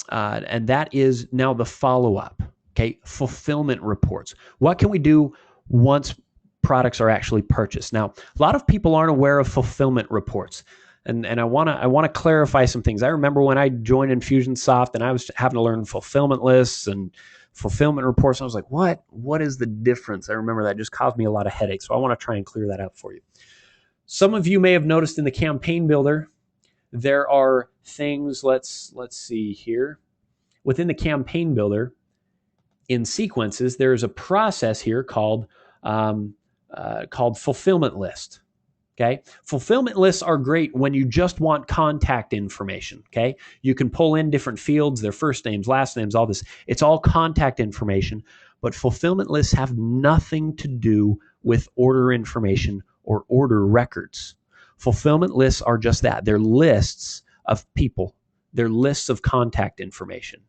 And that is now the follow-up, okay? Fulfillment reports. What can we do once products are actually purchased? Now, a lot of people aren't aware of fulfillment reports. And I wanna clarify some things. I remember when I joined Infusionsoft and I was having to learn fulfillment lists and fulfillment reports. I was like, what is the difference? I remember that just caused me a lot of headaches. So I want to try and clear that up for you. Some of you may have noticed in the campaign builder, there are things, let's see here. Within the campaign builder, in sequences, there's a process here called fulfillment list. Okay, fulfillment lists are great when you just want contact information. Okay, you can pull in different fields, their first names, last names, all this. It's all contact information, but fulfillment lists have nothing to do with order information or order records. Fulfillment lists are just that. They're lists of people. They're lists of contact information.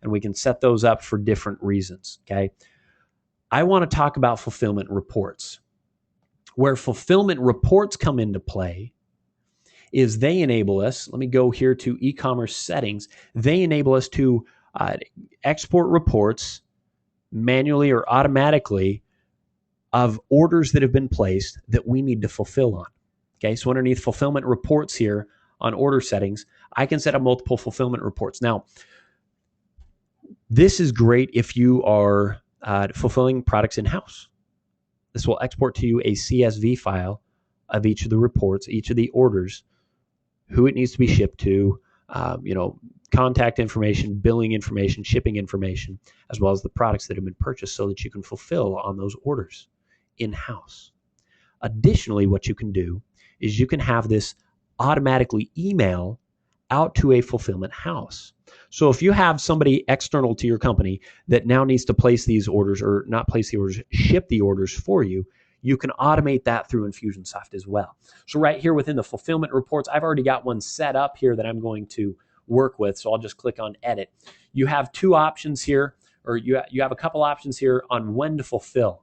And we can set those up for different reasons, okay? I want to talk about fulfillment reports. Where fulfillment reports come into play is they enable us, let me go here to e-commerce settings, they enable us to export reports manually or automatically of orders that have been placed that we need to fulfill on. Okay, so underneath fulfillment reports here on order settings, I can set up multiple fulfillment reports. Now, this is great if you are fulfilling products in-house. This will export to you a CSV file of each of the reports, each of the orders, who it needs to be shipped to, contact information, billing information, shipping information, as well as the products that have been purchased so that you can fulfill on those orders in-house. Additionally, what you can do is you can have this automatically email out to a fulfillment house. So if you have somebody external to your company that now needs to place these orders, or not place the orders, ship the orders for you, you can automate that through Infusionsoft as well. So right here within the fulfillment reports, I've already got one set up here that I'm going to work with. So I'll just click on edit. You have two options here, or you have a couple options here on when to fulfill.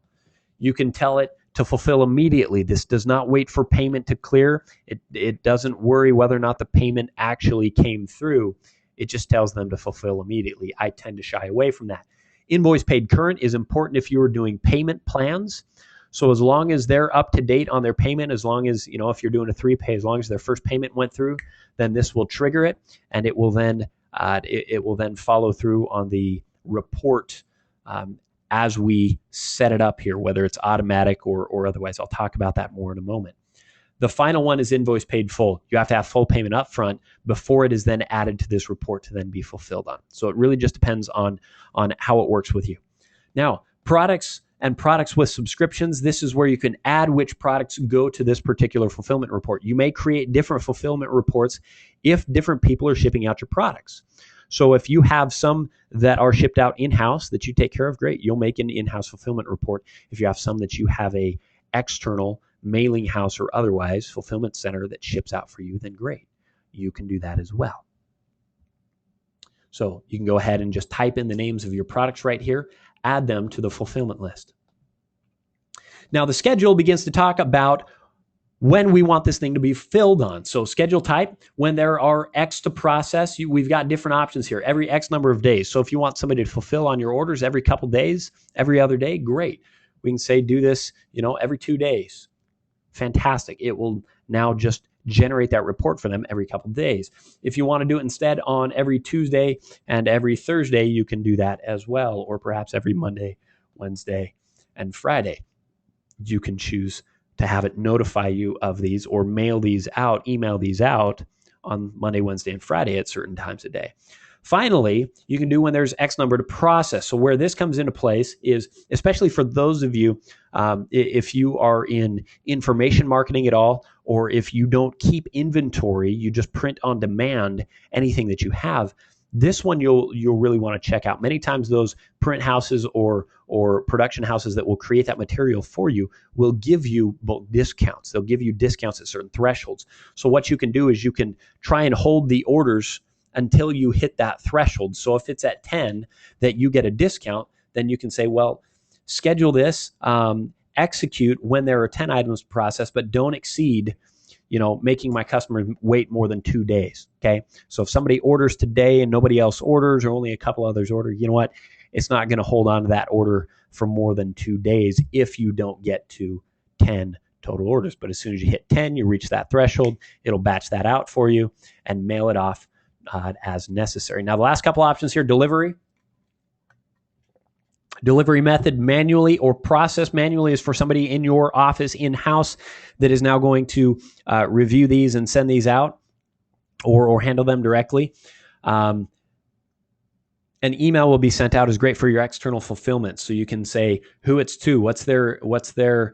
You can tell it to fulfill immediately. This does not wait for payment to clear. It doesn't worry whether or not the payment actually came through. It just tells them to fulfill immediately. I tend to shy away from that. Invoice paid current is important if you are doing payment plans. So as long as they're up to date on their payment, as long as, if you're doing a 3-pay, as long as their first payment went through, then this will trigger it, and it will then follow through on the report as we set it up here, whether it's automatic or otherwise. I'll talk about that more in a moment. The final one is invoice paid full. You have to have full payment up front before it is then added to this report to then be fulfilled on. So it really just depends on how it works with you. Now, products and products with subscriptions, this is where you can add which products go to this particular fulfillment report. You may create different fulfillment reports if different people are shipping out your products. So if you have some that are shipped out in-house that you take care of, great. You'll make an in-house fulfillment report. If you have some that you have a external mailing house or otherwise fulfillment center that ships out for you, then great. You can do that as well. So you can go ahead and just type in the names of your products right here, add them to the fulfillment list. Now the schedule begins to talk about when we want this thing to be filled on. So schedule type, when there are X to process, we've got different options here, every X number of days. So if you want somebody to fulfill on your orders every couple days, every other day, great. We can say do this, every 2 days. Fantastic. It will now just generate that report for them every couple of days. If you want to do it instead on every Tuesday and every Thursday, you can do that as well, or perhaps every Monday, Wednesday, and Friday. You can choose to have it notify you of these or email these out on Monday, Wednesday, and Friday at certain times a day. Finally, you can do when there's X number to process. So where this comes into place is, especially for those of you, if you are in information marketing at all, or if you don't keep inventory, you just print on demand anything that you have, this one you'll really want to check out. Many times those print houses or production houses that will create that material for you will give you bulk discounts. They'll give you discounts at certain thresholds. So what you can do is you can try and hold the orders until you hit that threshold. So if it's at 10 that you get a discount, then you can say, well, schedule this, execute when there are 10 items to process, but don't exceed, making my customers wait more than 2 days. Okay. So if somebody orders today and nobody else orders, or only a couple others order, you know what? It's not going to hold on to that order for more than 2 days if you don't get to 10 total orders. But as soon as you hit 10, you reach that threshold, it'll batch that out for you and mail it off as necessary. Now, the last couple options here, delivery method, manually or process manually, is for somebody in your office in-house that is now going to review these and send these out or handle them directly. An email will be sent out is great for your external fulfillment. So you can say who it's to, what's their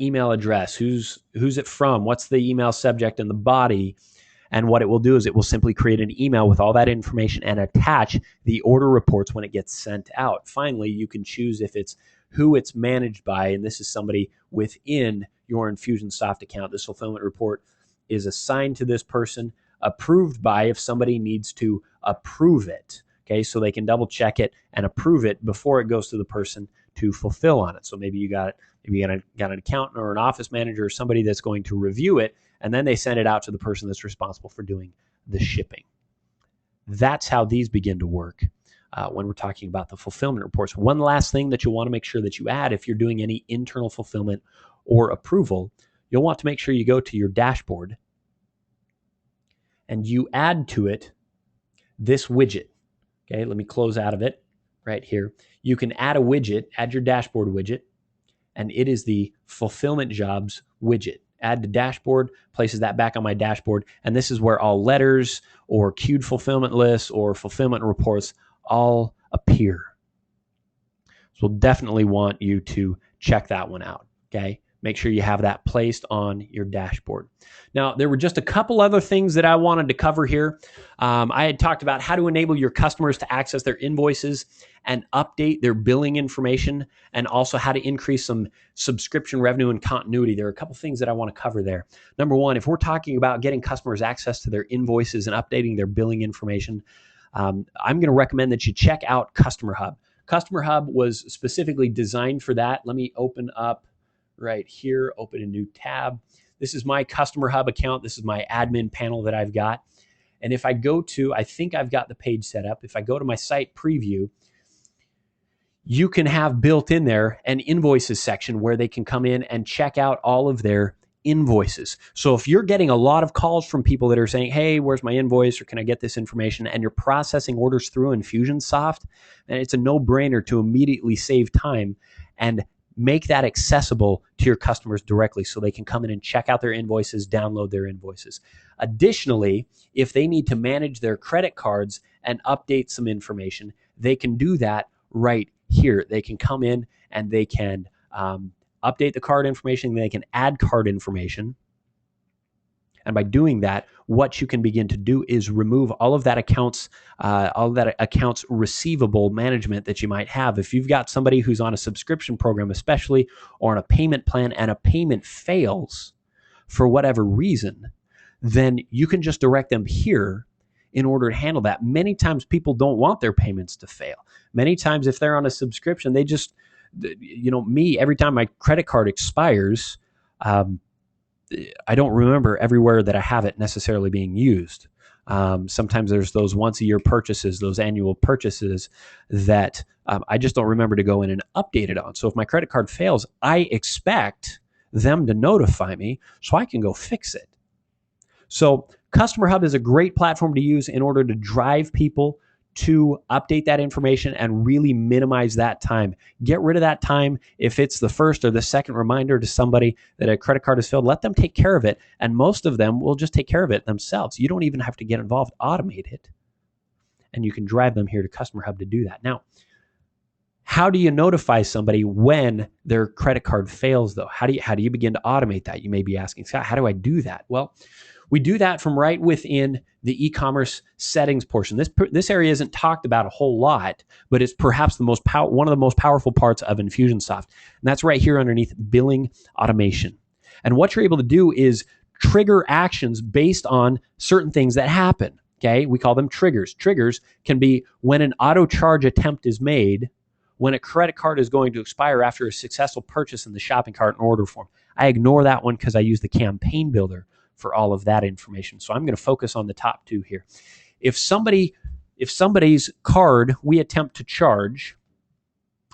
email address, who's it from, what's the email subject and the body. And what it will do is it will simply create an email with all that information and attach the order reports when it gets sent out. Finally, you can choose if it's who it's managed by, and this is somebody within your Infusionsoft account. This fulfillment report is assigned to this person, approved by if somebody needs to approve it. Okay, so they can double check it and approve it before it goes to the person to fulfill on it. So maybe you got an accountant or an office manager or somebody that's going to review it, and then they send it out to the person that's responsible for doing the shipping. That's how these begin to work when we're talking about the fulfillment reports. One last thing that you'll want to make sure that you add if you're doing any internal fulfillment or approval, you'll want to make sure you go to your dashboard and you add to it this widget. Okay, let me close out of it right here. You can add a widget, add your dashboard widget, and it is the fulfillment jobs widget. Add to dashboard, places that back on my dashboard, and this is where all letters or queued fulfillment lists or fulfillment reports all appear. So we'll definitely want you to check that one out, okay? Make sure you have that placed on your dashboard. Now, there were just a couple other things that I wanted to cover here. I had talked about how to enable your customers to access their invoices and update their billing information, and also how to increase some subscription revenue and continuity. There are a couple things that I want to cover there. Number one, if we're talking about getting customers access to their invoices and updating their billing information, I'm going to recommend that you check out Customer Hub. Customer Hub was specifically designed for that. Let me open up right here, open a new tab. This is my Customer Hub account. This is my admin panel that I've got. And if I go to, I think I've got the page set up. If I go to my site preview, you can have built in there an invoices section where they can come in and check out all of their invoices. So if you're getting a lot of calls from people that are saying, hey, where's my invoice, or can I get this information, and you're processing orders through Infusionsoft, then it's a no-brainer to immediately save time and make that accessible to your customers directly so they can come in and check out their invoices, download their invoices. Additionally, if they need to manage their credit cards and update some information, they can do that right here. They can come in and they can update the card information, they can add card information. And by doing that, what you can begin to do is remove all of that accounts receivable management that you might have. If you've got somebody who's on a subscription program, especially, or on a payment plan, and a payment fails for whatever reason, then you can just direct them here in order to handle that. Many times people don't want their payments to fail. Many times if they're on a subscription, they just, every time my credit card expires, I don't remember everywhere that I have it necessarily being used. Sometimes there's those once a year purchases, those annual purchases that I just don't remember to go in and update it on. So if my credit card fails, I expect them to notify me so I can go fix it. So Customer Hub is a great platform to use in order to drive people to update that information and really minimize that time. Get rid of that time. If it's the first or the second reminder to somebody that a credit card is failed, let them take care of it. And most of them will just take care of it themselves. You don't even have to get involved. Automate it. And you can drive them here to Customer Hub to do that. Now, how do you notify somebody when their credit card fails, though? How do you begin to automate that? You may be asking, Scott, how do I do that? Well, we do that from right within the e-commerce settings portion. This area isn't talked about a whole lot, but it's perhaps one of the most powerful parts of Infusionsoft. And that's right here underneath billing automation. And what you're able to do is trigger actions based on certain things that happen. Okay, we call them triggers. Triggers can be when an auto charge attempt is made, when a credit card is going to expire after a successful purchase in the shopping cart and order form. I ignore that one because I use the campaign builder for all of that information. So I'm going to focus on the top two here. If somebody's card we attempt to charge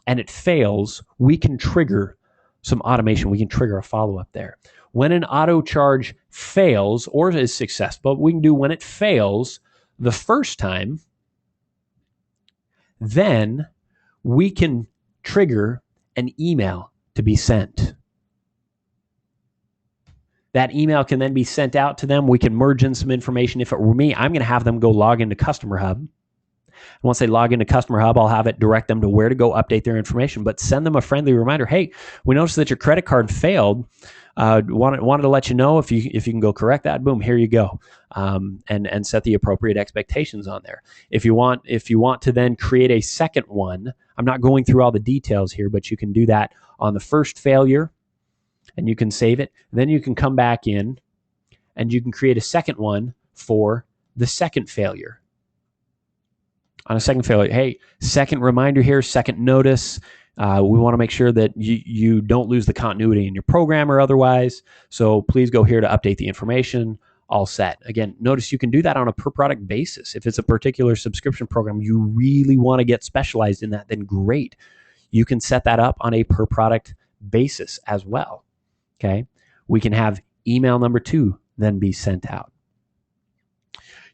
and it fails, we can trigger some automation. We can trigger a follow-up there. When an auto charge fails or is successful, we can do when it fails the first time, then we can trigger an email to be sent. That email can then be sent out to them. We can merge in some information. If it were me, I'm going to have them go log into Customer Hub. And once they log into Customer Hub, I'll have it direct them to where to go update their information, but send them a friendly reminder. Hey, we noticed that your credit card failed. Wanted to let you know if you can go correct that. Boom, here you go. And set the appropriate expectations on there. If you want to then create a second one, I'm not going through all the details here, but you can do that on the first failure. And you can save it. Then you can come back in and you can create a second one for the second failure. On a second failure, hey, second reminder here, second notice. We want to make sure that you don't lose the continuity in your program or otherwise. So please go here to update the information. All set. Again, notice you can do that on a per product basis. If it's a particular subscription program, you really want to get specialized in that, then great. You can set that up on a per product basis as well. Okay, we can have email number 2 then be sent out.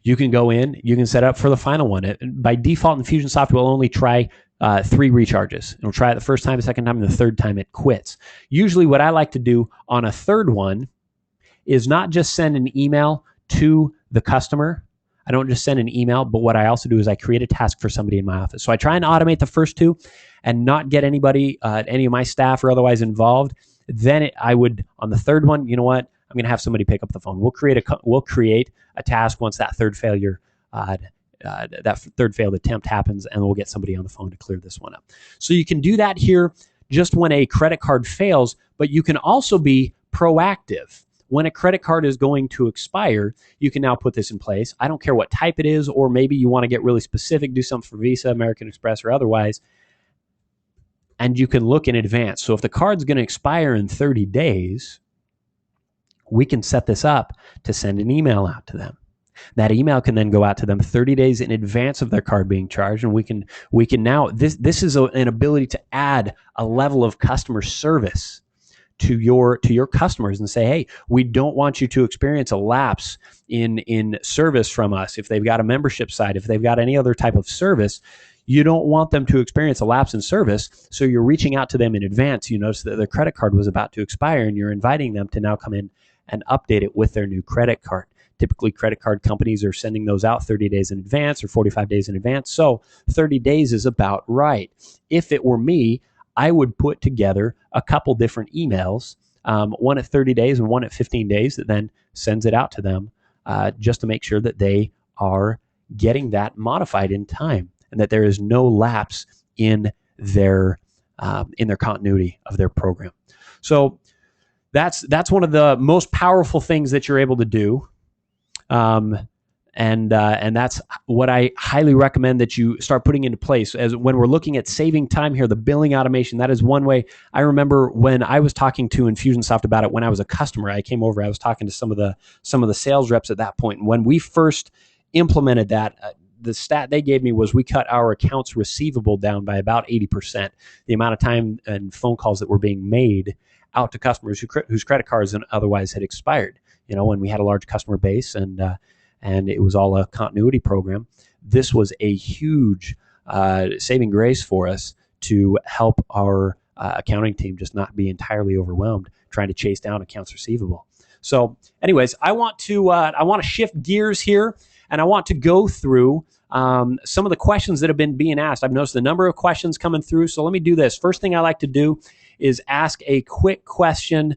You can go in, you can set up for the final one. By default, Infusionsoft will only try 3 recharges. It'll try it the first time, the second time, and the third time it quits. Usually what I like to do on a third one is not just send an email to the customer. I don't just send an email, but what I also do is I create a task for somebody in my office. So I try and automate the first 2 and not get anybody, any of my staff or otherwise involved. Then I would, on the third one, you know what? I'm going to have somebody pick up the phone. We'll create a task once that third failure, that third failed attempt happens, and we'll get somebody on the phone to clear this one up. So you can do that here just when a credit card fails, but you can also be proactive. When a credit card is going to expire, you can now put this in place. I don't care what type it is, or maybe you want to get really specific, do something for Visa, American Express, or otherwise. And you can look in advance. So if the card's going to expire in 30 days, we can set this up to send an email out to them. That email can then go out to them 30 days in advance of their card being charged. And we can now, this is an ability to add a level of customer service to your customers and say, hey, we don't want you to experience a lapse in service from us. If they've got a membership site, if they've got any other type of service, you don't want them to experience a lapse in service. So you're reaching out to them in advance. You notice that their credit card was about to expire, and you're inviting them to now come in and update it with their new credit card. Typically, credit card companies are sending those out 30 days in advance or 45 days in advance. So 30 days is about right. If it were me, I would put together a couple different emails, one at 30 days and one at 15 days, that then sends it out to them just to make sure that they are getting that modified in time and that there is no lapse in their continuity of their program. So that's one of the most powerful things that you're able to do. And that's what I highly recommend that you start putting into place. As when we're looking at saving time here, the billing automation, that is one way. I remember when I was talking to Infusionsoft about it when I was a customer. I came over, I was talking to some of the sales reps at that point. And when we first implemented that, the stat they gave me was we cut our accounts receivable down by about 80%. The amount of time and phone calls that were being made out to customers whose credit cards otherwise had expired. When we had a large customer base and it was all a continuity program, this was a huge saving grace for us to help our accounting team just not be entirely overwhelmed trying to chase down accounts receivable. So anyways, I want to shift gears here, and I want to go through some of the questions that have been being asked. I've noticed the number of questions coming through, so let me do this. First thing I like to do is ask a quick question.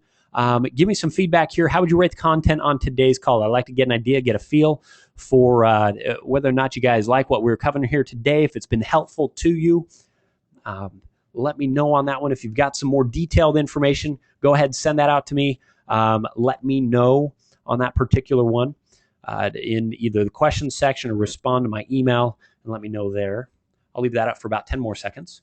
Give me some feedback here. How would you rate the content on today's call? I'd like to get an idea, get a feel for whether or not you guys like what we're covering here today, if it's been helpful to you. Let me know on that one. If you've got some more detailed information, go ahead and send that out to me. Let me know on that particular one in either the questions section or respond to my email and let me know there. I'll leave that up for about 10 more seconds.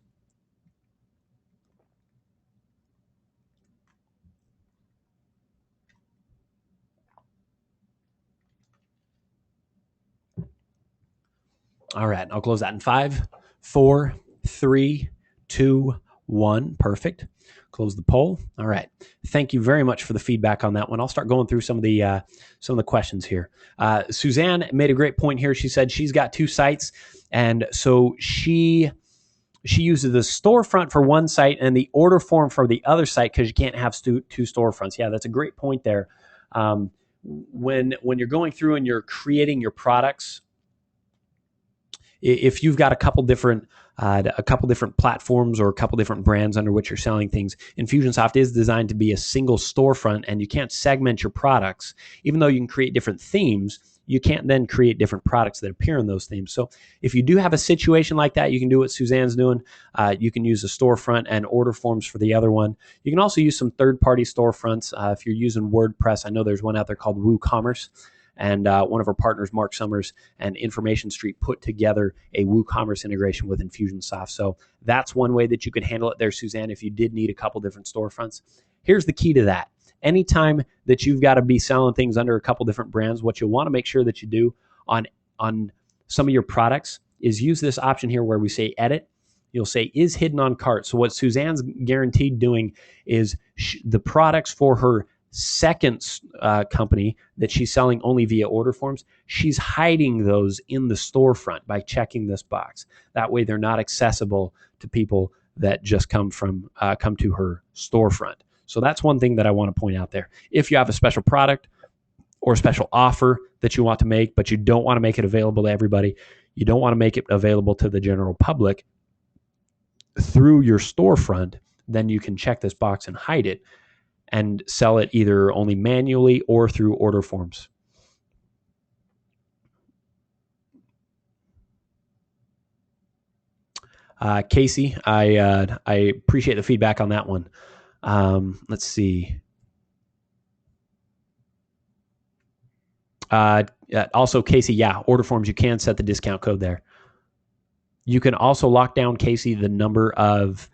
All right, I'll close that in 5, 4, 3, 2, 1. Perfect. Close the poll. All right. Thank you very much for the feedback on that one. I'll start going through some of the questions here. Suzanne made a great point here. She said she's got 2 sites, and so she uses the storefront for one site and the order form for the other site because you can't have 2 storefronts. Yeah, that's a great point there. When you're going through and you're creating your products, if you've got a couple different platforms or a couple different brands under which you're selling things, Infusionsoft is designed to be a single storefront, and you can't segment your products. Even though you can create different themes, you can't then create different products that appear in those themes. So if you do have a situation like that, you can do what Suzanne's doing. You can use a storefront and order forms for the other one. You can also use some third-party storefronts. If you're using WordPress, I know there's one out there called WooCommerce. And one of our partners, Mark Summers and Information Street, put together a WooCommerce integration with Infusionsoft. So that's one way that you can handle it there, Suzanne, if you did need a couple different storefronts. Here's the key to that. Anytime that you've got to be selling things under a couple different brands, what you'll want to make sure that you do on some of your products is use this option here where we say edit. You'll say is hidden on cart. So what Suzanne's guaranteed doing is the products for her second company that she's selling only via order forms, she's hiding those in the storefront by checking this box. That way they're not accessible to people that just come to her storefront. So that's one thing that I want to point out there. If you have a special product or a special offer that you want to make, but you don't want to make it available to everybody, you don't want to make it available to the general public through your storefront, then you can check this box and hide it and sell it either only manually or through order forms. Casey, I appreciate the feedback on that one. Let's see. Also, Casey, yeah, order forms, you can set the discount code there. You can also lock down, Casey, the number of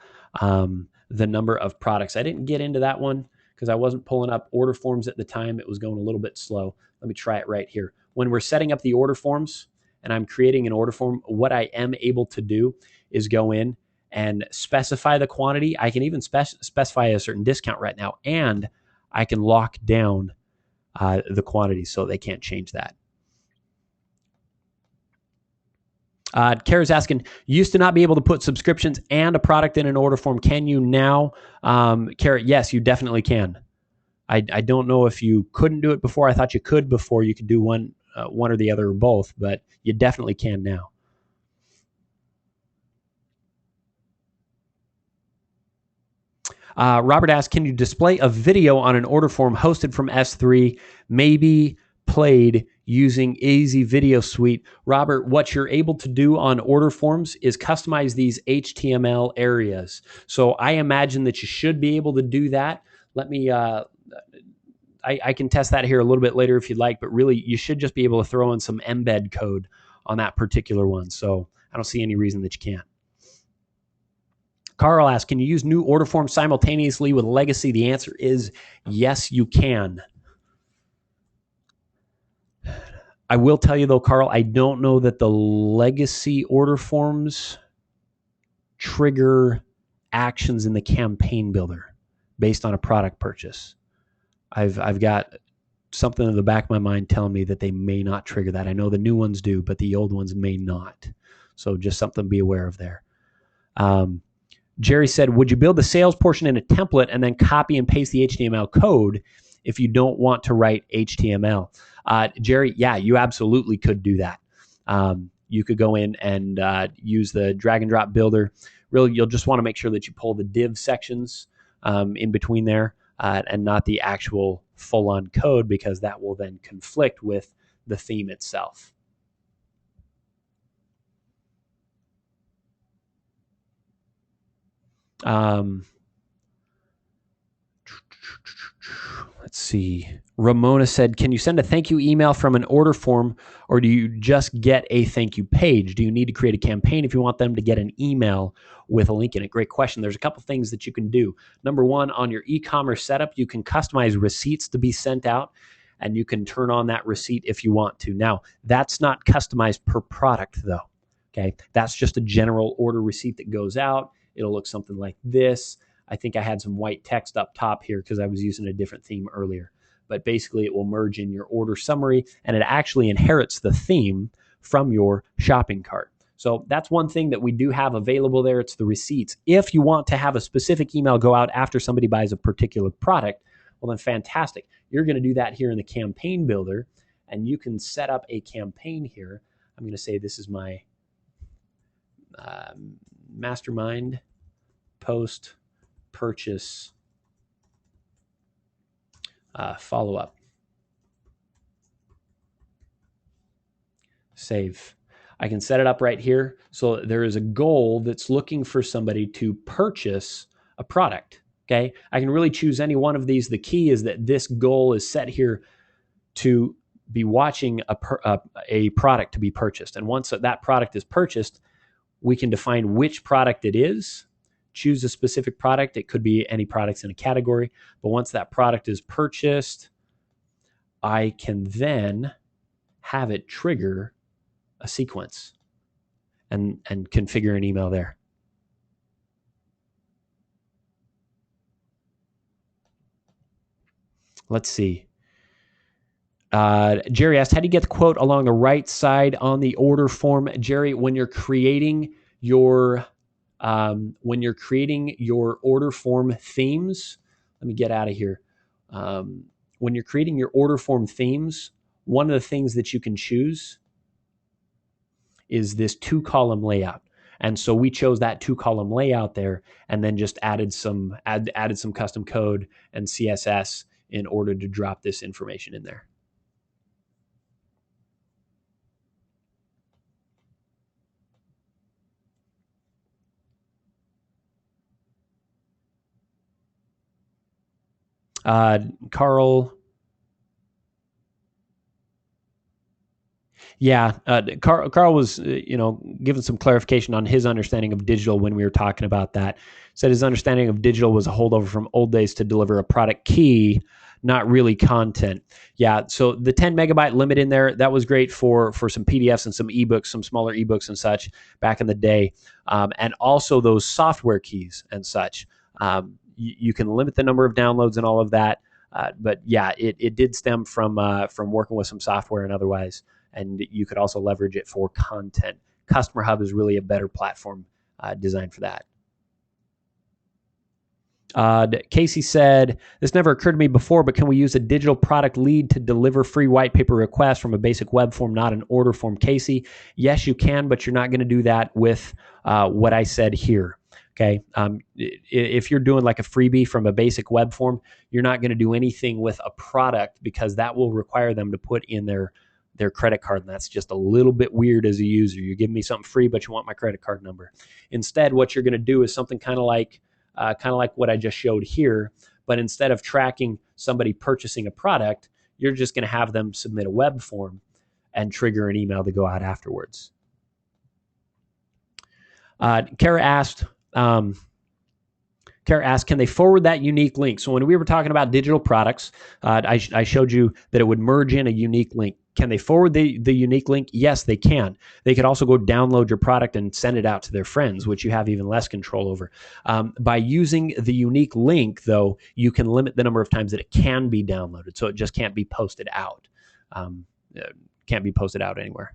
products. I didn't get into that one because I wasn't pulling up order forms at the time. It was going a little bit slow. Let me try it right here. When we're setting up the order forms and I'm creating an order form, what I am able to do is go in and specify the quantity. I can even specify a certain discount right now, and I can lock down the quantity so they can't change that. Kara's asking, used to not be able to put subscriptions and a product in an order form. Can you now? Kara, yes, you definitely can. I don't know if you couldn't do it before. I thought you could before. You could do one or the other or both, but you definitely can now. Robert asks, can you display a video on an order form hosted from S3, maybe played using Easy Video Suite? Robert, what you're able to do on order forms is customize these HTML areas. So I imagine that you should be able to do that. Let me, I can test that here a little bit later if you'd like, but really you should just be able to throw in some embed code on that particular one. So I don't see any reason that you can't. Carl asks, can you use new order forms simultaneously with legacy? The answer is yes, you can. I will tell you though, Carl, I don't know that the legacy order forms trigger actions in the campaign builder based on a product purchase. I've got something in the back of my mind telling me that they may not trigger that. I know the new ones do, but the old ones may not. So just something to be aware of there. Jerry said, would you build the sales portion in a template and then copy and paste the HTML code if you don't want to write HTML? Jerry, yeah, you absolutely could do that. You could go in and use the drag and drop builder. Really, you'll just want to make sure that you pull the div sections in between there and not the actual full-on code, because that will then conflict with the theme itself. Let's see. Ramona said, can you send a thank you email from an order form, or do you just get a thank you page? Do you need to create a campaign if you want them to get an email with a link in it? Great question. There's a couple things that you can do. Number one, on your e-commerce setup, you can customize receipts to be sent out, and you can turn on that receipt if you want to. Now, that's not customized per product though. Okay. That's just a general order receipt that goes out. It'll look something like this. I think I had some white text up top here because I was using a different theme earlier. But basically, it will merge in your order summary, and it actually inherits the theme from your shopping cart. So that's one thing that we do have available there. It's the receipts. If you want to have a specific email go out after somebody buys a particular product, well, then fantastic. You're going to do that here in the campaign builder, and you can set up a campaign here. I'm going to say this is my mastermind post purchase follow-up. Save. I can set it up right here. So there is a goal that's looking for somebody to purchase a product. Okay. I can really choose any one of these. The key is that this goal is set here to be watching a product to be purchased. And once that product is purchased, we can define which product it is, choose a specific product. It could be any products in a category. But once that product is purchased, I can then have it trigger a sequence and configure an email there. Let's see. Jerry asked, how do you get the quote along the right side on the order form? Jerry, when you're creating your order form themes, let me get out of here. When you're creating your order form themes, one of the things that you can choose is this 2-column layout. And so we chose that 2-column layout there, and then just added some custom code and CSS in order to drop this information in there. Carl. Yeah, Carl was, giving some clarification on his understanding of digital when we were talking about that. Said his understanding of digital was a holdover from old days to deliver a product key, not really content. Yeah, so the 10 megabyte limit in there, that was great for some PDFs and some ebooks, some smaller ebooks and such back in the day, and also those software keys and such. You can limit the number of downloads and all of that, but yeah, it did stem from working with some software and otherwise. And you could also leverage it for content. Customer Hub is really a better platform designed for that. Casey said, this never occurred to me before, but can we use a digital product lead to deliver free white paper requests from a basic web form, not an order form? Casey, yes, you can, but you're not going to do that with what I said here. Okay. If you're doing like a freebie from a basic web form, you're not going to do anything with a product because that will require them to put in their credit card, and that's just a little bit weird as a user. You're giving me something free, but you want my credit card number. Instead, what you're going to do is something kind of like what I just showed here, but instead of tracking somebody purchasing a product, you're just going to have them submit a web form and trigger an email to go out afterwards. Kara asked, can they forward that unique link? So when we were talking about digital products, I showed you that it would merge in a unique link. Can they forward the unique link? Yes, they can. They could also go download your product and send it out to their friends, which you have even less control over. By using the unique link, though, you can limit the number of times that it can be downloaded. So it just can't be posted out. Can't be posted out anywhere.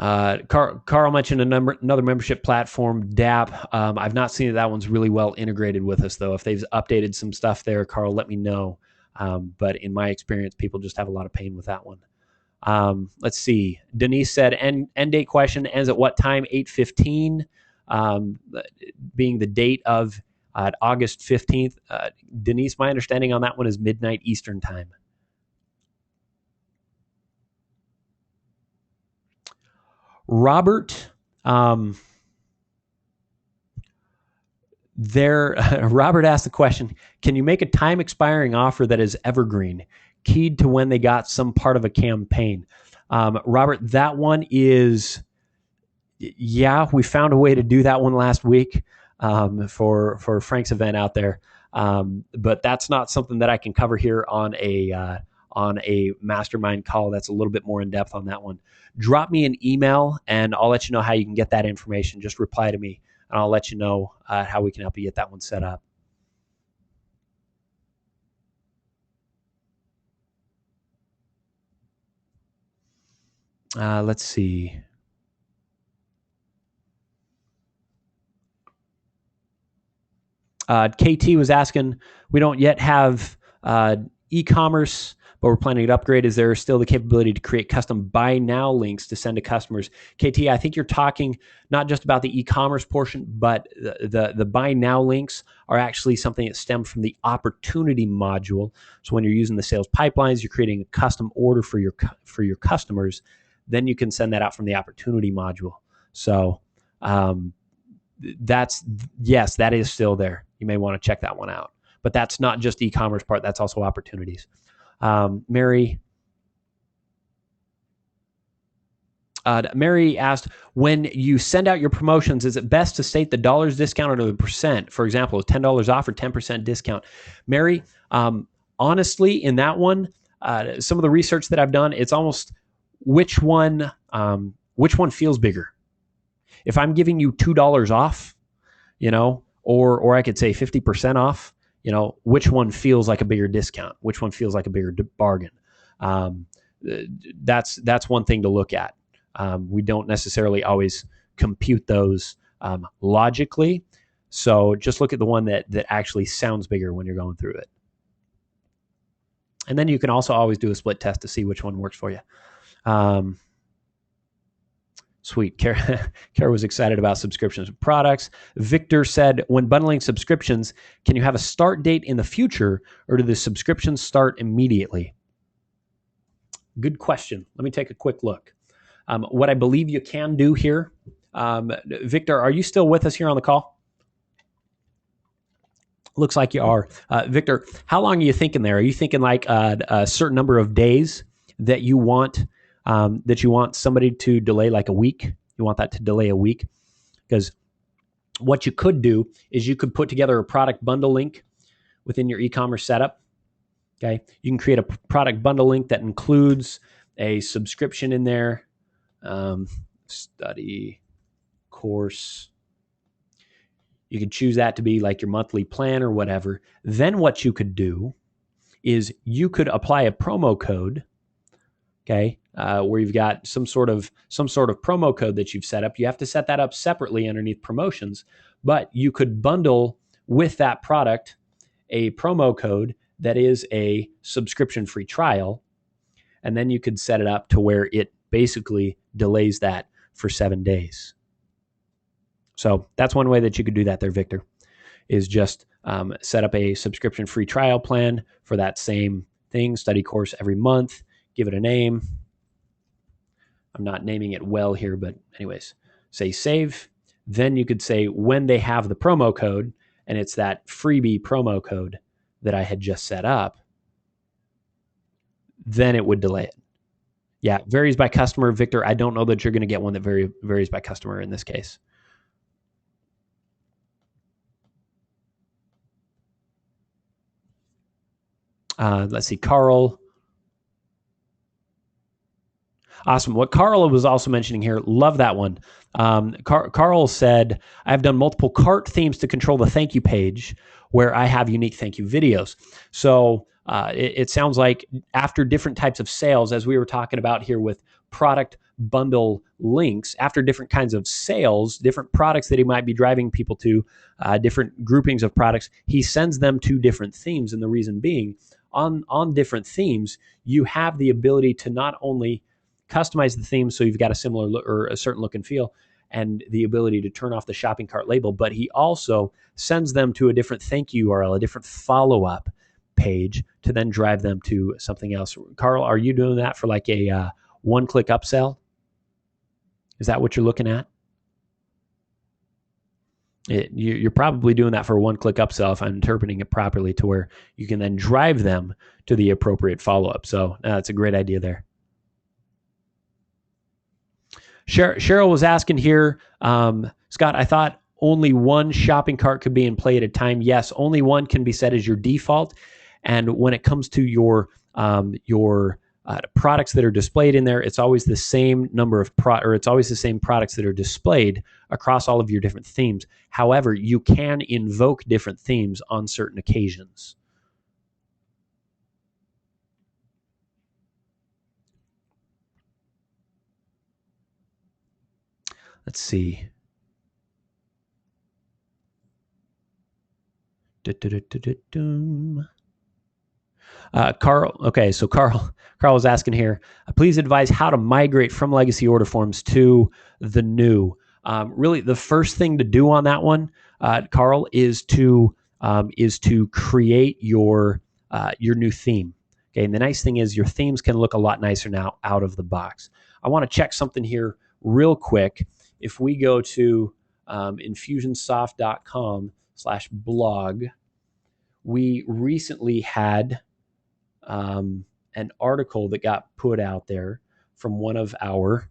Carl mentioned another membership platform, DAP. I've not seen that one's really well integrated with us, though. If they've updated some stuff there, Carl, let me know. But in my experience, people just have a lot of pain with that one. Let's see. Denise said, end date question ends at what time? 8:15, being the date of August 15th. Denise, my understanding on that one is midnight Eastern time. Robert, Robert asked the question, can you make a time expiring offer that is evergreen, keyed to when they got some part of a campaign? Robert, that one is, yeah, we found a way to do that one last week for Frank's event out there. But that's not something that I can cover here on a mastermind call. That's a little bit more in depth on that one. Drop me an email and I'll let you know how you can get that information. Just reply to me and I'll let you know how we can help you get that one set up. Let's see. KT was asking, we don't yet have e-commerce, but we're planning to upgrade. Is there still the capability to create custom buy now links to send to customers? KT, I think you're talking not just about the e-commerce portion, but the buy now links are actually something that stem from the opportunity module. So when you're using the sales pipelines, you're creating a custom order for your customers, then you can send that out from the opportunity module. So yes, that is still there. You may want to check that one out. But that's not just e-commerce part, that's also opportunities. Mary asked, when you send out your promotions, is it best to state the dollars discount or the percent? For example, $10 off or 10% discount? Mary, honestly, in that one, some of the research that I've done, it's almost which one feels bigger. If I'm giving you $2 off, or I could say 50% off, which one feels like a bigger discount? Which one feels like a bigger bargain? That's one thing to look at. We don't necessarily always compute those logically. So just look at the one that actually sounds bigger when you're going through it. And then you can also always do a split test to see which one works for you. Sweet. Kara was excited about subscriptions and products. Victor said, when bundling subscriptions, can you have a start date in the future or do the subscriptions start immediately? Good question. Let me take a quick look. What I believe you can do here, Victor, are you still with us here on the call? Looks like you are. Victor, how long are you thinking there? Are you thinking like a certain number of days that you want somebody to delay, like a week? You want that to delay a week? Because what you could do is you could put together a product bundle link within your e-commerce setup. Okay, you can create a product bundle link that includes a subscription in there, study course. You could choose that to be like your monthly plan or whatever. Then what you could do is you could apply a promo code, okay, where you've got some sort of promo code that you've set up. You have to set that up separately underneath promotions, but you could bundle with that product a promo code that is a subscription-free trial, and then you could set it up to where it basically delays that for 7 days. So that's one way that you could do that there, Victor, is just set up a subscription-free trial plan for that same thing, study course every month, give it a name. I'm not naming it well here, but anyways, say save. Then you could say when they have the promo code, and it's that freebie promo code that I had just set up, then it would delay it. Yeah, varies by customer, Victor. I don't know that you're going to get one that varies by customer in this case. Let's see, Carl. Awesome. What Carl was also mentioning here, love that one. Carl said, I've done multiple cart themes to control the thank you page where I have unique thank you videos. So it sounds like after different types of sales, as we were talking about here with product bundle links, after different kinds of sales, different products that he might be driving people to, different groupings of products, he sends them to different themes. And the reason being, on different themes, you have the ability to not only customize the theme so you've got a similar look or a certain look and feel, and the ability to turn off the shopping cart label, but he also sends them to a different thank you URL, a different follow-up page to then drive them to something else. Carl, are you doing that for like a one-click upsell? Is that what you're looking at? You're probably doing that for a one-click upsell if I'm interpreting it properly, to where you can then drive them to the appropriate follow-up. So that's a great idea there. Cheryl was asking here, Scott, I thought only one shopping cart could be in play at a time. Yes, only one can be set as your default. And when it comes to your products that are displayed in there, it's always the same number of it's always the same products that are displayed across all of your different themes. However, you can invoke different themes on certain occasions. Let's see. Carl. Okay, so Carl was asking here, please advise how to migrate from legacy order forms to the new. Really, the first thing to do on that one, Carl, is to create your new theme. Okay, and the nice thing is your themes can look a lot nicer now out of the box. I want to check something here real quick. If we go to infusionsoft.com/blog, we recently had an article that got put out there from one of our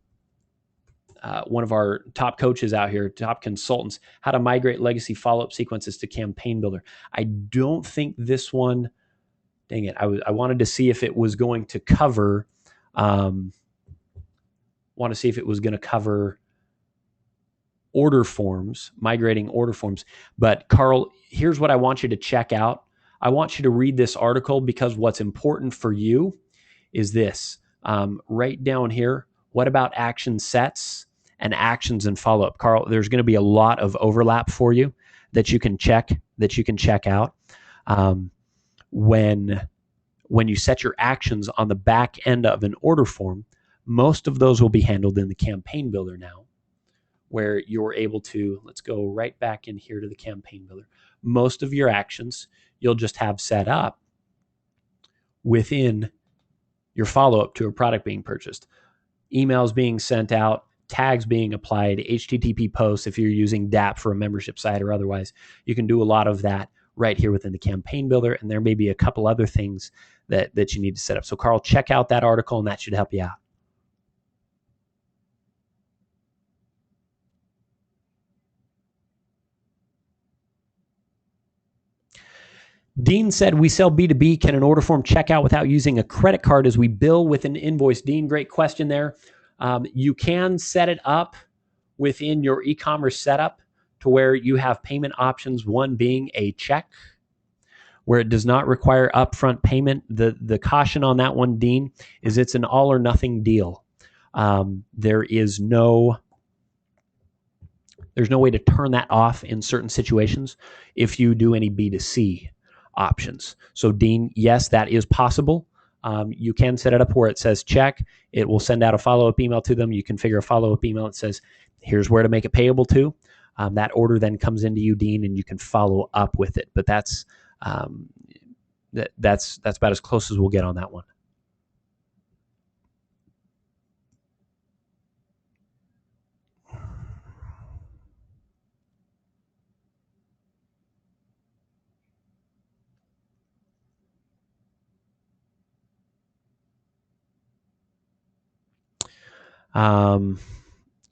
top coaches out here, top consultants, how to migrate legacy follow-up sequences to Campaign Builder. I don't think this one, dang it, I wanted to see if it was going to cover, order forms, migrating order forms. But Carl, here's what I want you to check out. I want you to read this article, because what's important for you is this. Right down here, what about action sets and actions and follow-up? Carl, there's going to be a lot of overlap for you that you can check out. When you set your actions on the back end of an order form, most of those will be handled in the Campaign Builder now, where you're able to, let's go right back in here to the Campaign Builder. Most of your actions you'll just have set up within your follow-up to a product being purchased. Emails being sent out, tags being applied, HTTP posts if you're using DAP for a membership site or otherwise. You can do a lot of that right here within the campaign builder, and there may be a couple other things that you need to set up. So Carl, check out that article, and that should help you out. Dean said, we sell B2B. Can an order form check out without using a credit card as we bill with an invoice? Dean, great question there. You can set it up within your e-commerce setup to where you have payment options, one being a check, where it does not require upfront payment. The caution on that one, Dean, is it's an all or nothing deal. There's no way to turn that off in certain situations if you do any B2C options. So Dean, yes, that is possible. You can set it up where it says check. It will send out a follow-up email to them. You configure a follow-up email that says, here's where to make it payable to. That order then comes into you, Dean, and you can follow up with it. But that's about as close as we'll get on that one.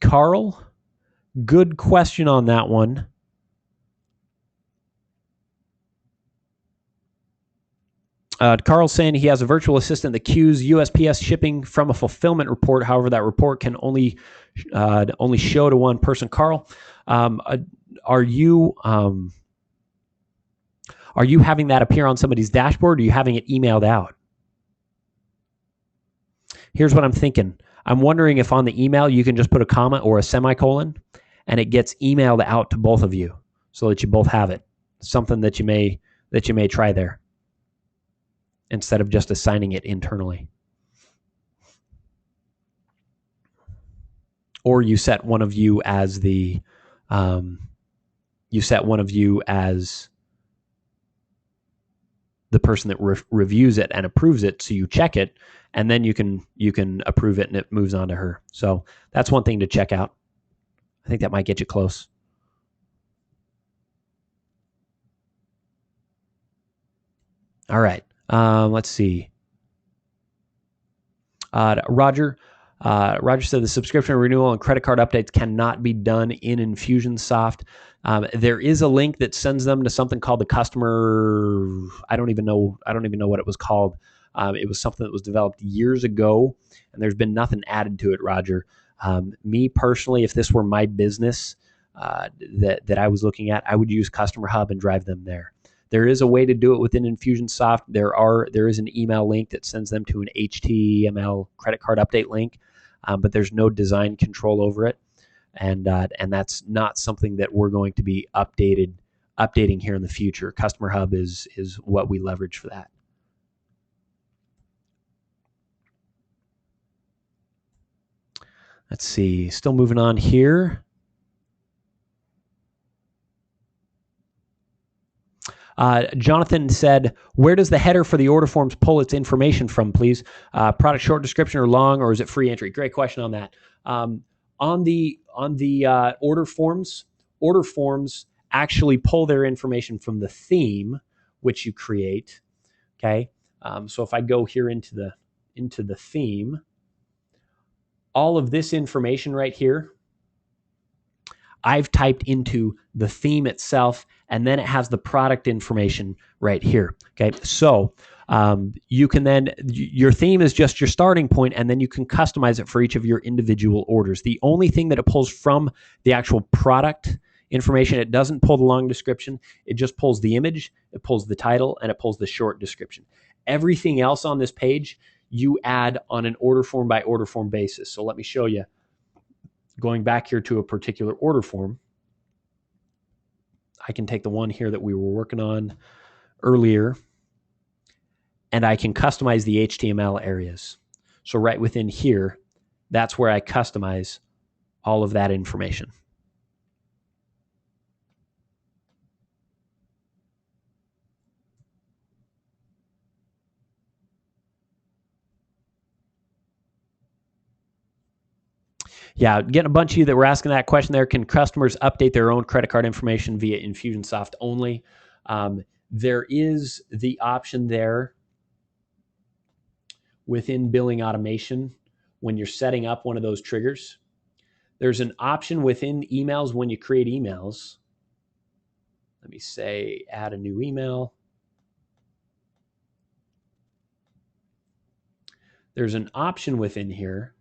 Carl, good question on that one. Carl's saying he has a virtual assistant that queues USPS shipping from a fulfillment report. However, that report can only show to one person. Carl, are you having that appear on somebody's dashboard, or are you having it emailed out? Here's what I'm thinking. I'm wondering if on the email you can just put a comma or a semicolon, and it gets emailed out to both of you so that you both have it. Something that you may try there, instead of just assigning it internally. Or you set one of you as the person that reviews it and approves it, so you check it, and then you can approve it and it moves on to her. So that's one thing to check out. I think that might get you close. All right. Let's see. Roger said the subscription renewal and credit card updates cannot be done in Infusionsoft. There is a link that sends them to something called the customer. I don't even know what it was called. It was something that was developed years ago, and there's been nothing added to it, Roger. Me personally, if this were my business that I was looking at, I would use Customer Hub and drive them there. There is a way to do it within Infusionsoft. There is an email link that sends them to an HTML credit card update link, but there's no design control over it, and that's not something that we're going to be updating here in the future. Customer Hub is what we leverage for that. Let's see. Still moving on here. Jonathan said, where does the header for the order forms pull its information from, please? Product short description or long, or is it free entry? Great question on that. On the order forms actually pull their information from the theme which you create. Okay. So if I go here into the theme, all of this information right here, I've typed into the theme itself, and then it has the product information right here. Okay, so you can then, your theme is just your starting point, and then you can customize it for each of your individual orders. The only thing that it pulls from the actual product information, it doesn't pull the long description. It just pulls the image, it pulls the title, and it pulls the short description. Everything else on this page, you add on an order form by order form basis. So let me show you. Going back here to a particular order form, I can take the one here that we were working on earlier, and I can customize the HTML areas. So right within here, that's where I customize all of that information. Yeah, getting a bunch of you that were asking that question there. Can customers update their own credit card information via Infusionsoft only? There is the option there within billing automation when you're setting up one of those triggers. There's an option within emails when you create emails. Let me say add a new email. There's an option within here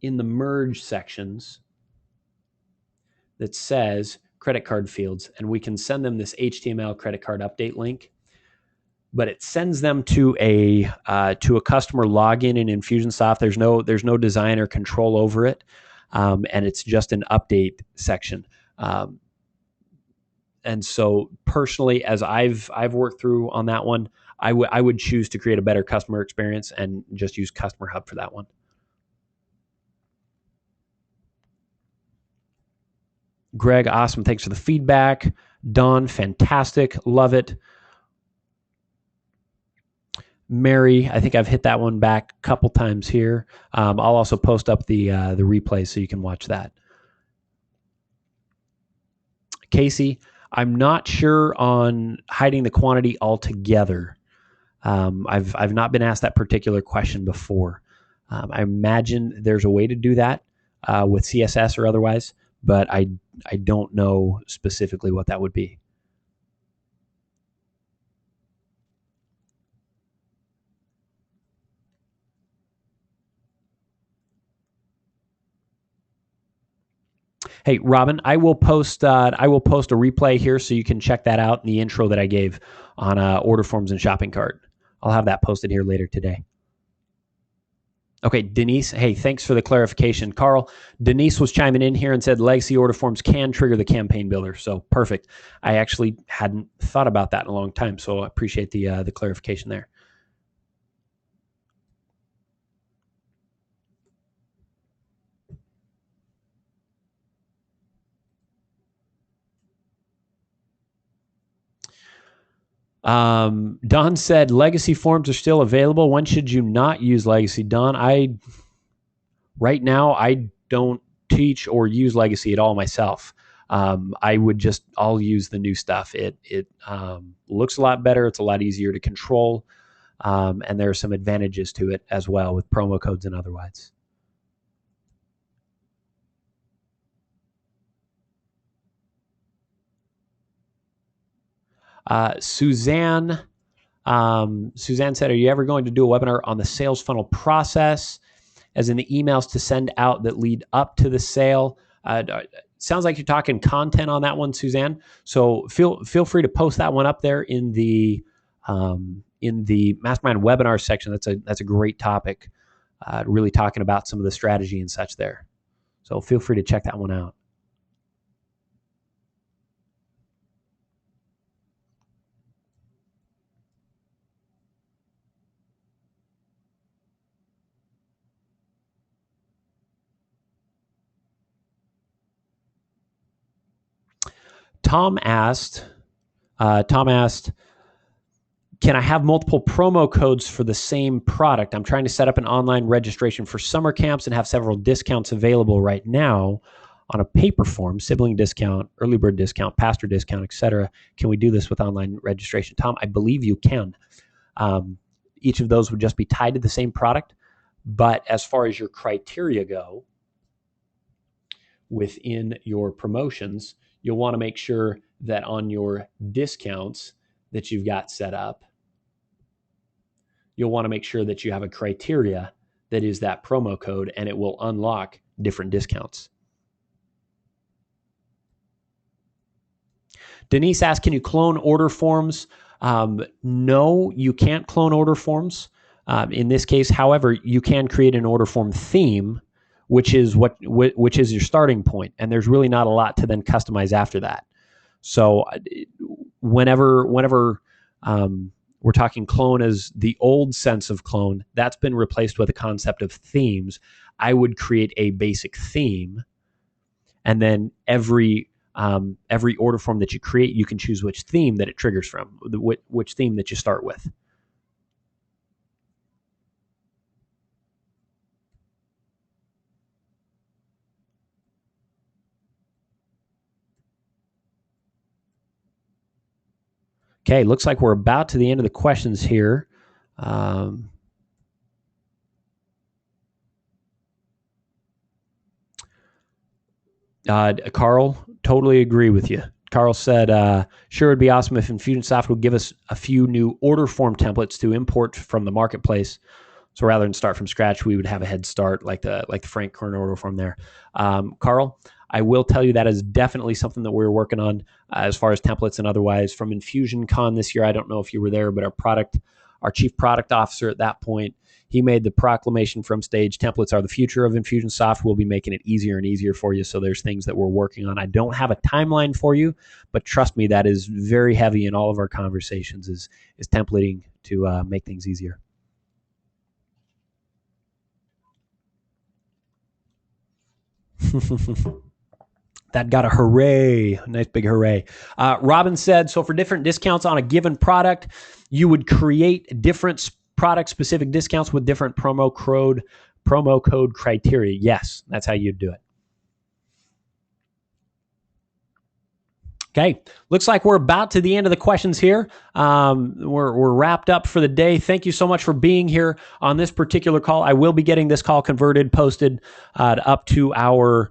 in the merge sections that says credit card fields, and we can send them this HTML credit card update link, but it sends them to a customer login in Infusionsoft. There's no design or control over it, and it's just an update section. And so personally, as I've worked through on that one, I would choose to create a better customer experience and just use Customer Hub for that one. Greg, awesome. Thanks for the feedback. Don, fantastic. Love it. Mary, I think I've hit that one back a couple times here. I'll also post up the replay so you can watch that. Casey, I'm not sure on hiding the quantity altogether. I've not been asked that particular question before. I imagine there's a way to do that with CSS or otherwise, but I don't know specifically what that would be. Hey, Robin, I will post a replay here so you can check that out in the intro that I gave on order forms and shopping cart. I'll have that posted here later today. Okay, Denise, hey, thanks for the clarification. Carl, Denise was chiming in here and said legacy order forms can trigger the campaign builder. So perfect. I actually hadn't thought about that in a long time, so I appreciate the clarification there. Don said legacy forms are still available. When should you not use legacy? Don, right now I don't teach or use legacy at all myself. I'll use the new stuff. It looks a lot better. It's a lot easier to control. And there are some advantages to it as well with promo codes and otherwise. Suzanne said, are you ever going to do a webinar on the sales funnel process, as in the emails to send out that lead up to the sale? Sounds like you're talking content on that one, Suzanne. So feel free to post that one up there in the Mastermind webinar section. That's a great topic, really talking about some of the strategy and such there. So feel free to check that one out. Tom asked, can I have multiple promo codes for the same product? I'm trying to set up an online registration for summer camps and have several discounts available right now on a paper form, sibling discount, early bird discount, pastor discount, etc. Can we do this with online registration? Tom, I believe you can. Each of those would just be tied to the same product. But as far as your criteria go, within your promotions, you'll want to make sure that on your discounts that you've got set up, you'll want to make sure that you have a criteria that is that promo code, and it will unlock different discounts. Denise asked, can you clone order forms? No, you can't clone order forms. In this case, however, you can create an order form theme, which is your starting point, and there's really not a lot to then customize after that. So whenever we're talking clone as the old sense of clone, that's been replaced with a concept of themes. I would create a basic theme, and then every order form that you create, you can choose which theme that it triggers from, which theme that you start with. Okay, looks like we're about to the end of the questions here. Carl, totally agree with you. Carl said, sure, it'd be awesome if Infusionsoft would give us a few new order form templates to import from the marketplace. So rather than start from scratch, we would have a head start like the Frank Kern order form there. Carl, I will tell you that is definitely something that we're working on as far as templates and otherwise. From InfusionCon this year, I don't know if you were there, but our chief product officer at that point, he made the proclamation from stage, templates are the future of Infusionsoft. We'll be making it easier and easier for you. So there's things that we're working on. I don't have a timeline for you, but trust me, that is very heavy in all of our conversations is templating to make things easier. That got a hooray, a nice big hooray. Robin said, so for different discounts on a given product, you would create different product-specific discounts with different promo code criteria. Yes, that's how you'd do it. Okay, looks like we're about to the end of the questions here. We're wrapped up for the day. Thank you so much for being here on this particular call. I will be getting this call converted, posted up to our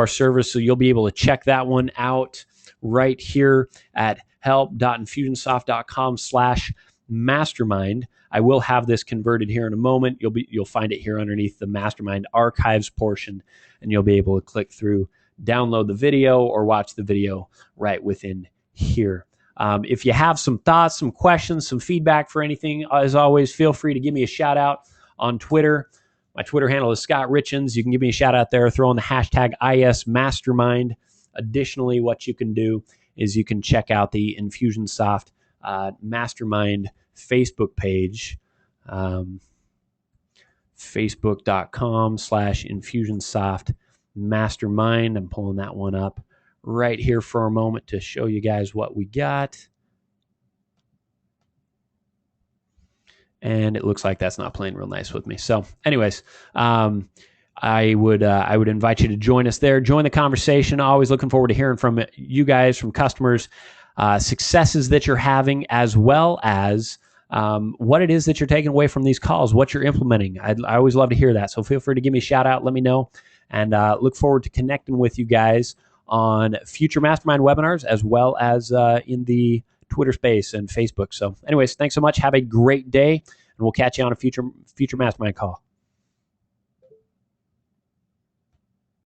service, so you'll be able to check that one out right here at help.infusionsoft.com/mastermind. I will have this converted here in a moment. You'll find it here underneath the mastermind archives portion, and you'll be able to click through, download the video, or watch the video right within here. If you have some thoughts, some questions, some feedback for anything, as always, feel free to give me a shout out on Twitter. My Twitter handle is Scott Richens. You can give me a shout out there, throw in the hashtag ISMastermind. Additionally, what you can do is you can check out the Infusionsoft Mastermind Facebook page, facebook.com/Infusionsoft Mastermind. I'm pulling that one up right here for a moment to show you guys what we got. And it looks like that's not playing real nice with me. So anyways, I would invite you to join us there. Join the conversation. Always looking forward to hearing from you guys, from customers, successes that you're having, as well as what it is that you're taking away from these calls, what you're implementing. I always love to hear that. So feel free to give me a shout out. Let me know. And look forward to connecting with you guys on future Mastermind webinars, as well as in the Twitter space and Facebook. So anyways, thanks so much. Have a great day, and we'll catch you on a future Mastermind call.